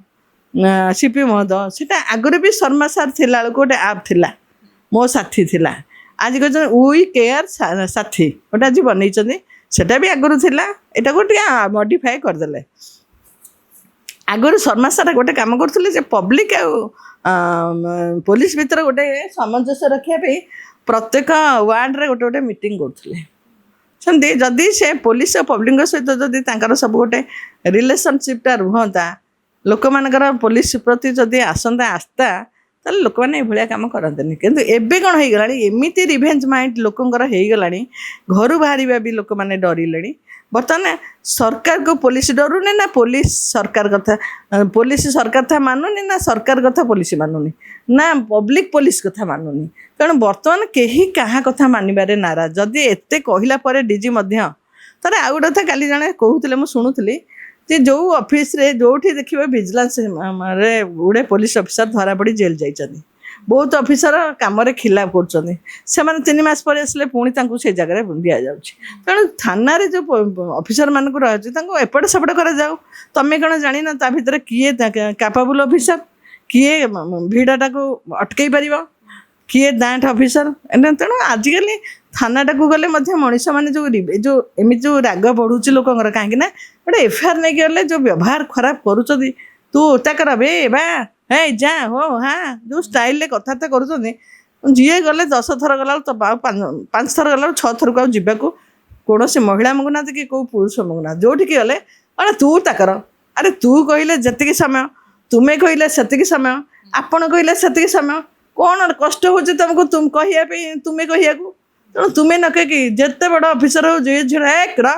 CP ମହୋଦୟ, ସେଇଟା ଆଗରୁ ବି ଶର୍ମା ସାର୍ ଥିଲା ବେଳକୁ ଗୋଟେ ଆପ୍ ଥିଲା, ମୋ ସାଥୀ ଥିଲା। ଆଜି କହିଛନ୍ତି ୱି କେୟାର ସାଥୀ, ଗୋଟେ ଆଜି ବନେଇଛନ୍ତି, ସେଟା ବି ଆଗରୁ ଥିଲା, ଏଟାକୁ ଟିକେ ମଡ଼ିଫାଏ କରିଦେଲେ। ଆଗରୁ ଶର୍ମା ସାର୍ ଗୋଟେ କାମ କରୁଥିଲେ ଯେ ପବ୍ଲିକ ଆଉ ପୋଲିସ ଭିତରେ ଗୋଟେ ସାମଞ୍ଜସ୍ୟ ରଖିବା ପାଇଁ ପ୍ରତ୍ୟେକ ୱାର୍ଡ଼ରେ ଗୋଟେ ମିଟିଂ କରୁଥିଲେ। ସେମିତି ଯଦି ସେ ପୋଲିସ ଆଉ ପବ୍ଲିକଙ୍କ ସହିତ ଯଦି ତାଙ୍କର ସବୁ ଗୋଟେ ରିଲେସନସିପ୍ଟା ରୁହନ୍ତା, ଲୋକମାନଙ୍କର ପୋଲିସ ପ୍ରତି ଯଦି ଆସନ୍ତା ଆସ୍ଥା, ତ ତାହେଲେ ଲୋକମାନେ ଏଭଳିଆ କାମ କରନ୍ତେନି। କିନ୍ତୁ ଏବେ କ'ଣ ହେଇଗଲାଣି, ଏମିତି ରିଭେଞ୍ଜ ମାଇଣ୍ଡ ଲୋକଙ୍କର ହେଇଗଲାଣି, ଘରୁ ବାହାରିବା ବି ଲୋକମାନେ ଡରିଲେଣି। ବର୍ତ୍ତମାନ ସରକାରକୁ ପୋଲିସ ଡରୁନି ନା ପୋଲିସ ସରକାର କଥା, ପୋଲିସ ସରକାର କଥା ମାନୁନି ନା ସରକାର କଥା ପୋଲିସ ମାନୁନି, ନା ପବ୍ଲିକ ପୋଲିସ କଥା ମାନୁନି। ତେଣୁ ବର୍ତ୍ତମାନ କେହି କାହା କଥା ମାନିବାରେ ନାରାଜ। ଯଦି ଏତେ କହିଲା ପରେ ଡିଜି ମଧ୍ୟ ଥରେ ଆଉ ଗୋଟେ କଥା କାଲି ଜଣେ କହୁଥିଲେ, ମୁଁ ଶୁଣୁଥିଲି ଯେ ଯେଉଁ ଅଫିସରେ ଯେଉଁଠି ଦେଖିବେ ଭିଜିଲାନ୍ସରେ ଗୋଟେ ପୋଲିସ ଅଫିସର ଧରାପଡ଼ି ଜେଲ୍ ଯାଇଛନ୍ତି, ବହୁତ ଅଫିସର କାମରେ ଖିଲାପ କରୁଛନ୍ତି, ସେମାନେ 3 ମାସ ପରେ ଆସିଲେ ପୁଣି ତାଙ୍କୁ ସେଇ ଜାଗାରେ ଦିଆଯାଉଛି। ତେଣୁ ଥାନାରେ ଯେଉଁ ଅଫିସରମାନଙ୍କୁ ରହୁଛି ତାଙ୍କୁ ଏପଟ ସେପଟ କରାଯାଉ। ତମେ କ'ଣ ଜାଣିନ ତା ଭିତରେ କିଏ କାପାବୁଲ ଅଫିସର, କିଏ ଭିଡ଼ଟାକୁ ଅଟକେଇ ପାରିବ, କିଏ ଦାଣ୍ଟ ଅଫିସର। ତେଣୁ ଆଜିକାଲି ଥାନାଟାକୁ ଗଲେ ମଧ୍ୟ ମଣିଷମାନେ ଯେଉଁ ଏମିତି ଯେଉଁ ରାଗ ବଢ଼ୁଛି ଲୋକଙ୍କର, କାହିଁକି ନା ଗୋଟେ ଏଫଆଇଆର ନେଇକି ଗଲେ ଯେଉଁ ବ୍ୟବହାର ଖରାପ କରୁଛନ୍ତି, ତୁ ଓତା କର ବେ ବା ହେ ଯା ହୋ ହାଁ, ଯେଉଁ ଷ୍ଟାଇଲରେ କଥାବାର୍ତ୍ତା କରୁଛନ୍ତି, ଯିଏ ଗଲେ 10 ଥର ଗଲାବେଳକୁ ଆଉ 5 ଥର ଗଲାବେଳକୁ 6 ଥରକୁ ଆଉ ଯିବାକୁ କୌଣସି ମହିଳା ମଙ୍ଗୁନାହାନ୍ତି କି କେଉଁ ପୁରୁଷ ମଙ୍ଗୁନାହାନ୍ତି। ଯେଉଁଠିକି ଗଲେ ଆରେ ତୁ ତାକର, ଆରେ ତୁ କହିଲେ ଯେତିକି ସମୟ, ତୁମେ କହିଲେ ସେତିକି ସମୟ, ଆପଣ କହିଲେ ସେତିକି ସମୟ, କ'ଣ କଷ୍ଟ ହେଉଛି ତୁମକୁ କହିବା ପାଇଁ, ତୁମେ କହିବାକୁ। ତେଣୁ ତୁମେ ନ କହିକି ଯେତେ ବଡ଼ ଅଫିସର ହଉ ଯିଏ ଝିଅ ଏକର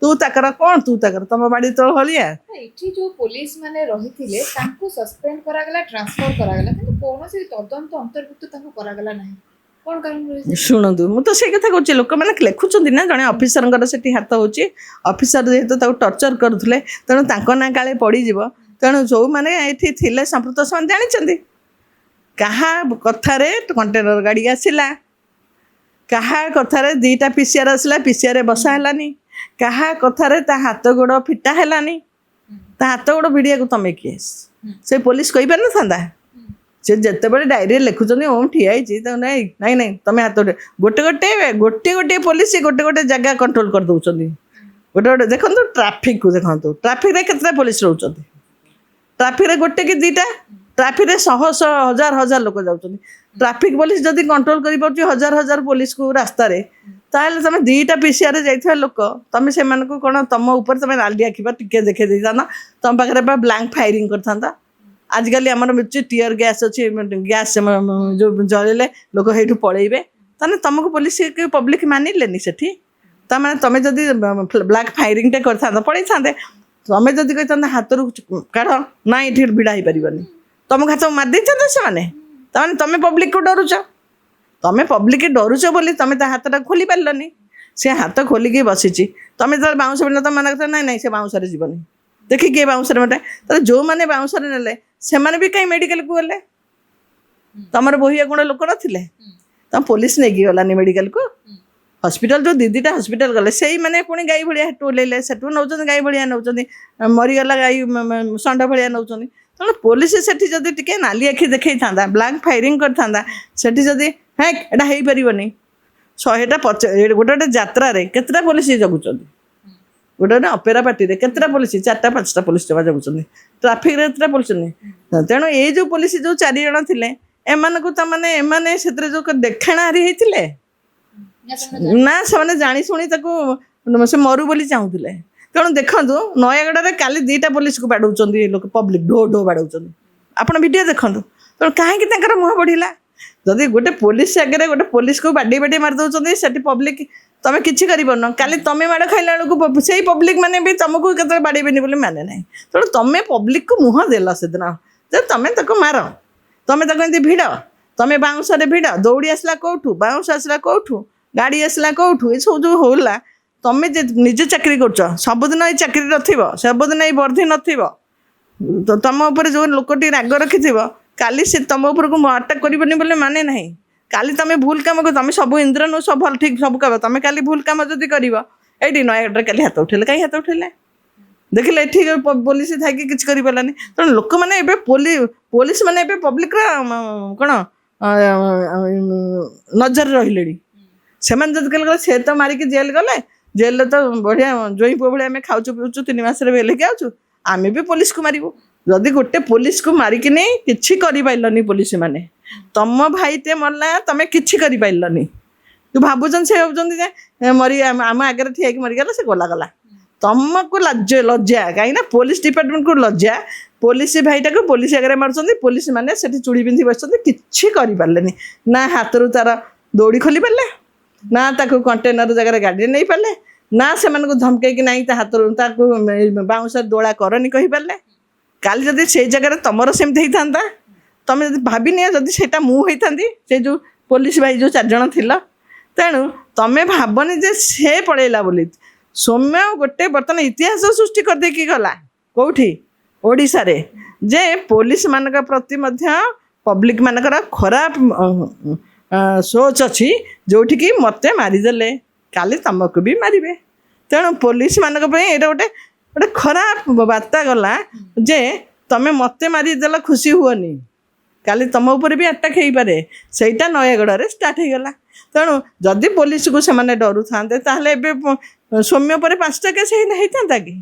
ତୁ ତାକର, କ'ଣ ତୁ ତାକର, ତମ ବାଡ଼ି ତଳ ଭଳିଆ। ଏଠି ଯୋଉ ପୋଲିସ ମାନେ ରହିଥିଲେ ତାଙ୍କୁ ସସ୍ପେଣ୍ଡ କରାଗଲା, ଟ୍ରାନ୍ସଫର କରାଗଲା, କିନ୍ତୁ କୌଣସି ତଦନ୍ତ ଅନ୍ତର୍ଭୁକ୍ତ ତାଙ୍କୁ କରାଗଲା ନାହିଁ। କ'ଣ କାରଣ ରହିଛି? ଶୁଣନ୍ତୁ, ମୁଁ ତ ସେଇ କଥା କହୁଛି, ଲୋକମାନେ ଲେଖୁଛନ୍ତି ନା ଜଣେ ଅଫିସରଙ୍କର ସେଠି ହାତ ହେଉଛି, ଅଫିସର ଯେହେତୁ ତାକୁ ଟର୍ଚର କରୁଥିଲେ, ତେଣୁ ତାଙ୍କ ନାଁ କାଳେ ପଡ଼ିଯିବ। ତେଣୁ ଯେଉଁମାନେ ଏଠି ଥିଲେ ସମ୍ପୃକ୍ତ ସେମାନେ ଜାଣିଛନ୍ତି କାହା କଥାରେ କଣ୍ଟେନର ଗାଡ଼ି ଆସିଲା, କାହା କଥାରେ 2ଟା PCR ଆସିଲା, PCR ବସା ହେଲାନି, କାହା କଥାରେ ତା ହାତ ଗୋଡ଼ ଫିଟା ହେଲାନି। ତା ହାତ ଗୋଡ଼ ଭିଡ଼ିବାକୁ ତମେ କିଏ? ସେ ପୋଲିସ କହିପାରିନଥାନ୍ତା? ସେ ଯେତେବେଳେ ଡାଏରୀରେ ଲେଖୁଛନ୍ତି ଓମ୍ ଠିଆ ହେଇଛି, ତ ନାଇଁ ନାଇଁ ନାଇଁ ତମେ ହାତ ଗୋଟିଏ ପୋଲିସ ଗୋଟେ ଜାଗା କଣ୍ଟ୍ରୋଲ କରିଦେଉଛନ୍ତି। ଗୋଟେ ଦେଖନ୍ତୁ ଟ୍ରାଫିକକୁ ଦେଖନ୍ତୁ, ଟ୍ରାଫିକରେ କେତେଟା ପୋଲିସ ରହୁଛନ୍ତି? ଟ୍ରାଫିକରେ 1 କି 2ଟା, ଟ୍ରାଫିକରେ 100 ହଜାର ଲୋକ ଯାଉଛନ୍ତି। ଟ୍ରାଫିକ ପୋଲିସ ଯଦି କଣ୍ଟ୍ରୋଲ କରିପାରୁଛି 1000 ପୋଲିସକୁ ରାସ୍ତାରେ, ତାହେଲେ ତମେ 2ଟା PCR ଯାଇଥିବା ଲୋକ, ତମେ ସେମାନଙ୍କୁ କ'ଣ ତମ ଉପରେ ତମେ ନାଲି ଆଖିବା ଟିକେ ଦେଖେଇ ଦେଇଥାନ୍ତ, ତମ ପାଖରେ ବା ବ୍ଲାଙ୍କ ଫାୟାରିଂ କରିଥାନ୍ତା। ଆଜିକାଲି ଆମର ମିଳୁଛି ଟିୟର ଗ୍ୟାସ୍ ଅଛି, ଗ୍ୟାସ୍ ଯେଉଁ ଜଳିଲେ ଲୋକ ସେଇଠୁ ପଳେଇବେ। ତାହେଲେ ତମକୁ ପୋଲିସ ପବ୍ଲିକ ମାନିଲେନି ସେଠି? ତାମାନେ ତମେ ଯଦି ବ୍ଲାକ୍ ଫାୟାରିଂଟେ କରିଥାନ୍ତ ପଳେଇଥାନ୍ତେ। ତମେ ଯଦି କହିଥାନ୍ତେ ହାତରୁ କାଢ଼, ନା ଏଠି ଭିଡ଼ା ହେଇପାରିବନି, ତମକୁ ହାତ ମାରିଦେଇଥାନ୍ତେ ସେମାନେ। ତାମାନେ ତମେ ପବ୍ଲିକକୁ ଡରୁଛ, ତମେ ପବ୍ଲିକ ଡରୁଛ ବୋଲି ତମେ ତା ହାତଟା ଖୋଲି ପାରିଲନି। ସେ ହାତ ଖୋଲିକି ବସିଛି, ତମେ ଯେତେବେଳେ ବାଉଁଶ ବିଣିଲ ତମେ ମନା କରିଥାନ୍ତ ନାଇଁ ନାଇଁ ସେ ବାଉଁଶରେ ଯିବନି, ଦେଖି କିଏ ବାଉଁଶରେ ମତେ। ତାହେଲେ ଯେଉଁମାନେ ବାଉଁଶରେ ନେଲେ ସେମାନେ ବି କାହିଁ ମେଡ଼ିକାଲକୁ ଗଲେ? ତମର ବୋହିଆ ଗୁଣ ଲୋକ ନଥିଲେ? ତମ ପୋଲିସ ନେଇକି ଗଲାନି ମେଡ଼ିକାଲକୁ? ହସ୍ପିଟାଲ ଯେଉଁ 2ଟା ହସ୍ପିଟାଲ ଗଲେ, ସେଇମାନେ ପୁଣି ଗାଈ ଭଳିଆ ହେଠୁ ଓହ୍ଲେଇଲେ, ସେଠୁ ନେଉଛନ୍ତି ଗାଈ ଭଳିଆ ନେଉଛନ୍ତି, ମରିଗଲା ଗାଈ ଷଣ୍ଢ ଭଳିଆ ନେଉଛନ୍ତି। ତେଣୁ ପୋଲିସ ସେଠି ଯଦି ଟିକେ ନାଲି ଆଖି ଦେଖେଇଥାନ୍ତା, ବ୍ଲାଙ୍କ ଫାୟାରିଂ କରିଥାନ୍ତା, ସେଠି ଯଦି ହେ ଏଇଟା ହେଇପାରିବନି, 100ଟା ଗୋଟେ ଯାତ୍ରାରେ କେତେଟା ପୋଲିସ ଜଗୁଛନ୍ତି? ଗୋଟେ ଅପେରା ପାର୍ଟିରେ କେତେଟା ପୋଲିସ? 4ଟା 5ଟା ପୋଲିସ ଜମା ଜଗୁଛନ୍ତି। ଟ୍ରାଫିକରେ କେତେଟା ପୋଲିସ? ତେଣୁ ଏଇ ଯେଉଁ ପୋଲିସ ଯେଉଁ 4 ଜଣ ଥିଲେ, ଏମାନଙ୍କୁ ତାମାନେ ଏମାନେ ସେଥିରେ ଯେଉଁ ଦେଖାଣାହାରି ହେଇଥିଲେ ନା ସେମାନେ ଜାଣି ଶୁଣି ତାକୁ ସେ ମରୁ ବୋଲି ଚାହୁଁଥିଲେ। ତେଣୁ ଦେଖନ୍ତୁ ନୟାଗଡ଼ରେ କାଲି 2ଟା ପୋଲିସକୁ ବାଡ଼ଉଛନ୍ତି ଲୋକ, ପବ୍ଲିକ ଢୋ ବାଡ଼ଉଛନ୍ତି, ଆପଣ ଭିଡ଼ିଓ ଦେଖନ୍ତୁ। ତେଣୁ କାହିଁକି ତାଙ୍କର ମୁହଁ ବଢ଼ିଲା? ଯଦି ଗୋଟେ ପୋଲିସ ଆଗରେ ଗୋଟେ ପୋଲିସକୁ ବାଡ଼େଇ ମାରି ଦେଉଛନ୍ତି, ସେଠି ପବ୍ଲିକ ତମେ କିଛି କରିପାରୁନ, କାଲି ତମେ ମାଡ଼ ଖାଇଲା ବେଳକୁ ସେଇ ପବ୍ଲିକ ମାନେ ବି ତମକୁ କେତେବେଳେ ବାଡ଼େଇବେନି ବୋଲି ମାନେ ନାହିଁ। ତେଣୁ ତମେ ପବ୍ଲିକକୁ ମୁହଁ ଦେଲ ସେଦିନ ଯେ ତମେ ତାକୁ ମାର, ତମେ ତାକୁ ଏମିତି ଭିଡ଼, ତମେ ବାଉଁଶରେ ଭିଡ଼, ଦୌଡ଼ି ଆସିଲା କେଉଁଠୁ, ବାଉଁଶ ଆସିଲା କେଉଁଠୁ, ଗାଡ଼ି ଆସିଲା କେଉଁଠୁ, ଏସବୁ ଯେଉଁ ହେଲା। ତମେ ଯେ ନିଜେ ଚାକିରି କରୁଛ, ସବୁଦିନ ଏଇ ଚାକିରି ନଥିବ, ସବୁଦିନ ଏଇ ବର୍ଦ୍ଧି ନଥିବ, ତମ ଉପରେ ଯେଉଁ ଲୋକଟି ରାଗ ରଖିଥିବ, କାଲି ସେ ତମ ଉପରକୁ ଆଟାକ୍ କରିବନି ବୋଲି ମାନେ ନାହିଁ। କାଲି ତମେ ଭୁଲ କାମ କର, ତମେ ସବୁ ଇନ୍ଦ୍ର ନୁ ସବୁ ଭଲ ଠିକ୍ ସବୁ କାମ, ତମେ କାଲି ଭୁଲ କାମ ଯଦି କରିବ, ଏଇଠି ନୟାଗଡ଼ରେ କାଲି ହାତ ଉଠେଇଲେ, କାହିଁ ହାତ ଉଠେଇଲେ? ଦେଖିଲେ ଏଠି ପୋଲିସ ଥାଇକି କିଛି କରିପାରିଲାନି। ତେଣୁ ଲୋକମାନେ ଏବେ ପୋଲିସ ମାନେ ଏବେ ପବ୍ଲିକର କ'ଣ ନଜରରେ ରହିଲେଣି। ସେମାନେ ଯଦି କହିଲେ ସେ ତ ମାରିକି ଜେଲ୍ ଗଲେ, ଜେଲ୍ରେ ତ ବଢ଼ିଆ ଜୋଇଁ ପୁଅ ଭଳିଆ ଆମେ ଖାଉଛୁ ପିଉଛୁ, 3 ମାସରେ ବେଲେଇକି ଆଉଛୁ, ଆମେ ବି ପୋଲିସକୁ ମାରିବୁ। ଯଦି ଗୋଟେ ପୋଲିସକୁ ମାରିକି ନେଇ କିଛି କରିପାରିଲନି ପୋଲିସ ମାନେ, ତମ ଭାଇଟେ ମଲା ତମେ କିଛି କରିପାରିଲନି, ତୁ ଭାବୁଛନ୍ତି ସେ ଭାବୁଛନ୍ତି ଯେ ଆମ ଆଗରେ ଠିଆ ହେଇକି ମରିଗଲା, ସେ ଗଲା। तुमको लज्जा कहीं पुलिस डिपार्टमेंट को लज्जा पुलिस भाईटा को पुलिस आगे मार्च पुलिस मैंने से चूड़ी पिंधि बस कि पारे ना हाथ रू तार दौड़ी खोली पारे ना ताको कंटेनर जगह गाड़ी नहीं पारे ना से धमकई ना हाथ बाउंस दोला करनी कही पारे काली जदि से जगह तुम सेमती होता तुम जब भाभी जदि से मुझे से जो पुलिस भाई जो 4 जन थिला तेणु तुम्हें भावनी जे से पड़ेला बोली सौम्य गोटे बर्तमान इतिहास सृष्टि कर देकी गला कौटी ओडिशा रे जे पुलिस मानक प्रति मध्य पब्लिक मानकर खराब सोच अच्छी जोठी की मते मारिदेले काली तुमको भी मारे तेणु पुलिस मानक ये गोटे गोटे खराब बार्ता गला जे तमें मते मारिदेल खुशी हुअनी काली तुम उपर भी अटैक हो पारे सहीटा नयगढ़ स्टार्ट हो गला तेणु जदि पुलिस को से डरू था सौम्य पर 5टा केस होता कि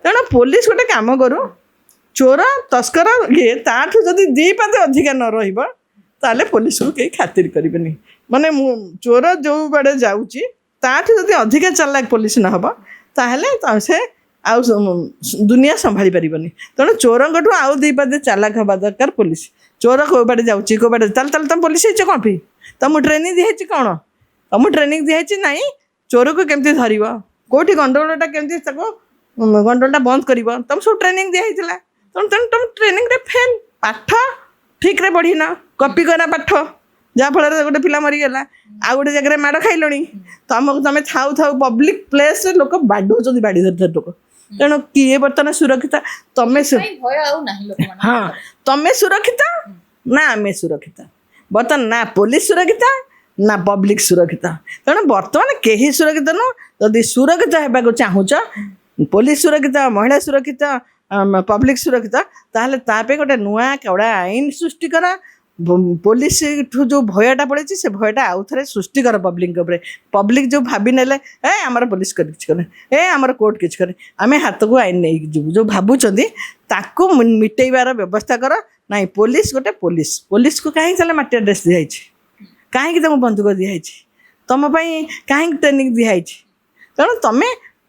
तेणु पुलिस गोटे काम करू चोर तस्कर ये ताठू जदि 2 पाद अधिका न रहा पुलिस को कहीं खातिर करें माने चोर जो बड़े जाऊँगी ताठू जदि अधिका चालाक पुलिस न हम ताहले से आउ दुनिया संभाली पारिबनी तेणु चोर आउ 2 पाद चालाक हवा दरकार पुलिस चोर कौ बाटे जाऊँगी कौ बाटे तुम पुलिस हो कौन पी तुम ट्रेनिंग दिखाई कौन तुम ट्रेनिंग दिखाई ना चोर को केमती धर कौटी गंडगोलटा केमती गंडगोलटा बंद कर तुम सब ट्रेनिंग दिखाई तुम तुम ट्रेनिंग रे फेल पाठ ठीक रे पढ़ी न कॉपी करा पाठ जहाँफल गोटे पिला मरीगला आ गोटे जगह माड़ खाइल तुमको तुम थाऊ थाऊ पब्लिक प्लेस लोक बाड़ौं बाड़ी धर धर लोक तेणु किए बर्तमान सुरक्षित तमें हाँ तमें सुरक्षित ना आम सुरक्षित बर्तमान ना पुलिस सुरक्षित ना पब्लिक सुरक्षित तेणु बर्तमान कहीं सुरक्षित नुह जदि सुरक्षित होगा चाहूच पुलिस सुरक्षित महिला सुरक्षित पब्लिक सुरक्षित ताहले तापे गोटे नुआ कड़ा आईन सृष्टि करा पुलिस ठू जो भयटा पड़े से भयटा आउ थे सृष्टि कर पब्लिक जो भाभी नेले ए आमर पुलिस करे ए आमर कोर्ट किछ करे आम हाथ को आईन नहीं जीव जो भावुंट ताकू मिटेबार व्यवस्था कर ना पुलिस गोटे पुलिस पुलिस को कहीं माटिया ड्रेस दिखाई कहीं तुम बंदूक दिखाई तुम कहीं ट्रेनिंग दिखाई तेणु तुम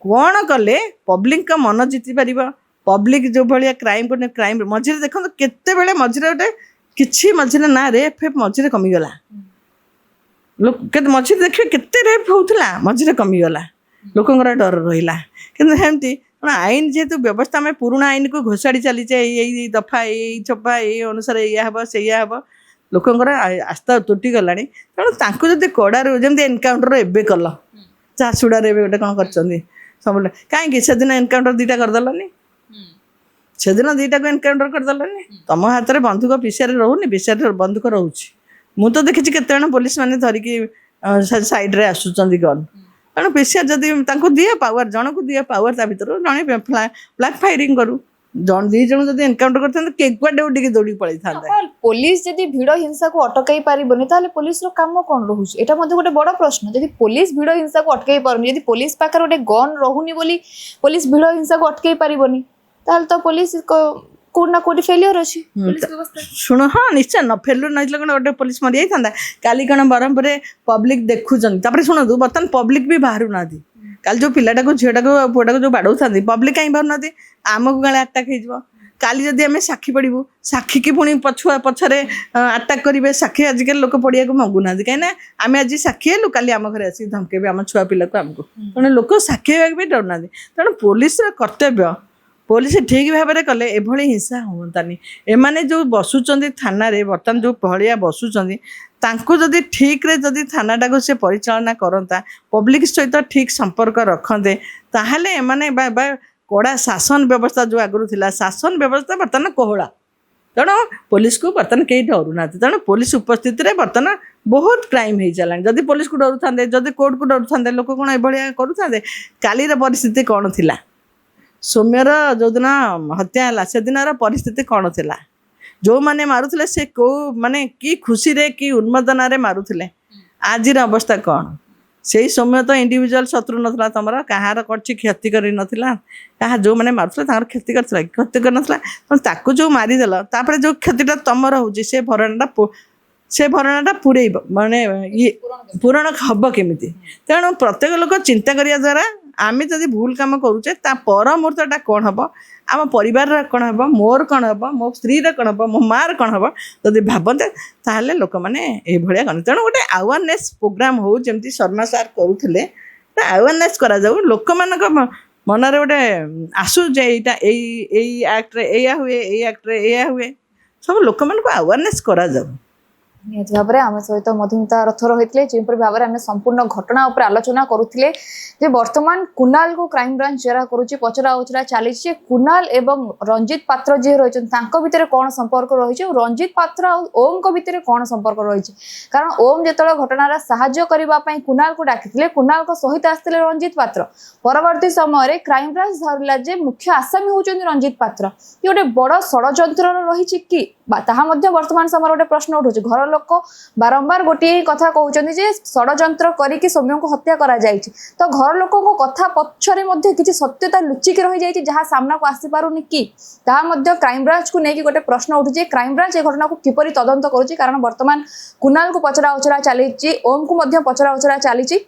कौन कले पब्लिक का मन जीति पार पब्लिक जो भाया क्राइम मझे देखो केते बेले मझे गोटे किसी मझे ना रेप फेप मझे कमीगला लोक मझे देखिए केते रेप होता मझे कमीगला लोकंर डर रहा कि आईन जेहेतु व्यवस्था में पुराणा आईन को घोषाड़ी चली यही दफा यही छपा यही अनुसार या हम से हम लोकंर आस्था तुटी गला तेणु जब कड़ारू जमी एनकाउंटर एवं कल झारसुड़ा गोटे कौन कर सब कहीं से दिन एनकाउंटर 2टा करदेलनि से दिन 2टा को एनकाउंटर करदेलनि तुम हाथ में बंदूक पिसिआर रोनी पिसिआर बंदूक रोचे मुझे तो देखी केते जन पुलिस मैंने धरिकी साइड्रे आसुच्च गन तेणु पिसिआर जदि दिए पावर जन को दिए पावर ता भर जड़े ब्लैक फायरिंग करू जन 2 जन जब एनकाउंटर करते केकुआ उड़ी दौड़ी पड़े था पुलिस जदि भिड़ हिंसा को अटकई पारिबनी ताले पुलिस रो काम कौन रहुछ एटा मध्ये गोटे बड़ प्रश्न जदि पुलिस भिड़ हिंसा को अटकई पारुनी जदि पुलिस पाकर गोटे गन रहुनी बोली पुलिस भिड़ हिंसा को अटकई पारिबनी ताले तो पुलिस कोना कोटी फेलियर अछि पुलिस व्यवस्था सुनो हाँ निश्चय न फेलियर नहीं कौन गोटे पुलिस मरी जाता काली कौन ब्रह्मपुर पब्लिक देखुं शुणु बर्तमान पब्लिक भी बाहर ना काल जो पिलाटा को झीटा को पुआटा को जो बाड़ौ था पब्लिक कहीं बाहर ना आमको गाले आटाक हो काली जदि आम साक्षी पड़ू साक्षी की पुणी पछुआ पछरे आटाक करेंगे साक्षी आजिकल लोक पढ़िया मंगुना कहीं आम आज साक्षी हेलु काली आम घर आसिक धमकेबे आम छुआ पिला को आमको तेणु लोक साक्षी होगा भी डरना तेणु पुलिस कर्तव्य पुलिस ठीक भाव में कले एभली हिंसा होतानी एमाने जो बसुचंदी थाना रे बर्तमान जो भलिया बसुचंदी तांको जदि ठीक रे जदि थानाटा को से परिचालना करता पब्लिक सहित ठीक संपर्क रखते ताहले एमाने कड़ा शासन व्यवस्था जो आगुरी थिला शासन व्यवस्था बर्तमान कोहला तेणु पुलिस को बर्तमान कहीं डरू ना तेणु पुलिस उपस्थित रे बर्तमान बहुत क्राइम हो चला जदि पुलिस को डरू था जदि कोर्ट को डरू था लोक कौन ये करूँ कालीर परिस्थिति कौन थिला सौम्यर जो दिन हत्या है से दिन परिस्थिति कौन थिला जो माने मारुले से को माने की खुशी रे की उन्मोदना रे मारुले आज अवस्था कौन से सौम्य तो इंडिविजुअल शत्रु नाला तुम कहार क्षति कर क्या जो मैंने मारुले क्षति कर नाकू जो मारिदेल तापर जो क्षतिटा तुम रोचे से भरणाटा पूरे माने ये पूरण हम केमी तेणु प्रत्येक लोक चिंता करने द्वारा आमे जदि भूल काम करूचे ता पर मुहूर्तटा कौन हम आम परिवार कौन हम मोर कौन हम मो स्त्री कौन हम मो मार कौन हम जदि भावते ताहले लोक मैंने ये कौन तेणु गोटे अवेयरनेस प्रोग्राम हो जमी शर्मा सार करुले अवेयरनेस करा जाऊ लोक मान मनरे गोटे आसू जे यहाँ एक्ट्रे या हुए एक्ट्रे या हुए सब लोक मान अवेयरनेस करा जाऊ निहत भाव में आम सहित मधुमिता रथ रही जेपरी भाव में आम संपूर्ण घटना उपर आलोचना करुले जे वर्तमान कुणाल को क्राइम ब्रांच जेरा करुच्ची पचरा उचरा चली कुणाल एवं रंजित पात्र जी रही भितर कौन संपर्क रही रंजित पात्र और ओम को भितर कौन संपर्क रही कारण ओम जो घटनार साहाय्य करने कुणाल को डाकी कुणाल को सहित आसते रंजित पात्र परवर्ती समय क्राइम ब्रांच धरला जे मुख्य आसामी होउछन्ती रंजित पात्र ये गोटे बड़ षड्यंत्र रही कि ताहा मध्य वर्तमान समय गोटे प्रश्न उठुछि घर लोक बारंबार गोटे कथा कहउछन्ती जे षड्यंत्र करिकि सौम्य को हत्या करा जाइछि तो घर लोक को कथा पछरे मध्य किछि सत्यता लुचिकि रहि जाइछि जहा सामना को आसी पारुनि कि ताहा मध्य क्राइम ब्रांच को नेकी गोटे प्रश्न उठुछि क्राइम ब्रांच ए घटना को किपरि तदंत करूछि कारण वर्तमान कुणाल को पचरा उचरा चलीछि ओम को मध्य पचरा उचरा चलीछि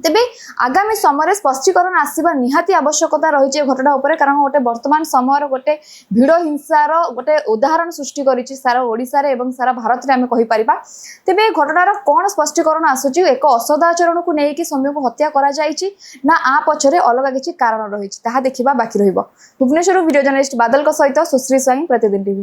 तेबे आगामी समय स्पष्टीकरण आसवा निहाती आवश्यकता रही घटना उपरे कारण गोटे वर्तमान समय गोटे भिड़ हिंसार गोटे उदाहरण सृष्टि करिछि सारा ओडिसा रे एवं सारा भारत रे आमे कहि परिबा तेबे घटनार कौन स्पष्टीकरण आसुछि एक असदाचरण को नेकी सौम्य को हत्या करा जाइछि ना आ पछरे अलग किछि कारण रहिछि ताहा देखिबा बाकी रहिबो भुवनेश्वर वीडियो जर्नलिस्ट बादल को सहित सुश्री स्वाई प्रतिदिन टीवी।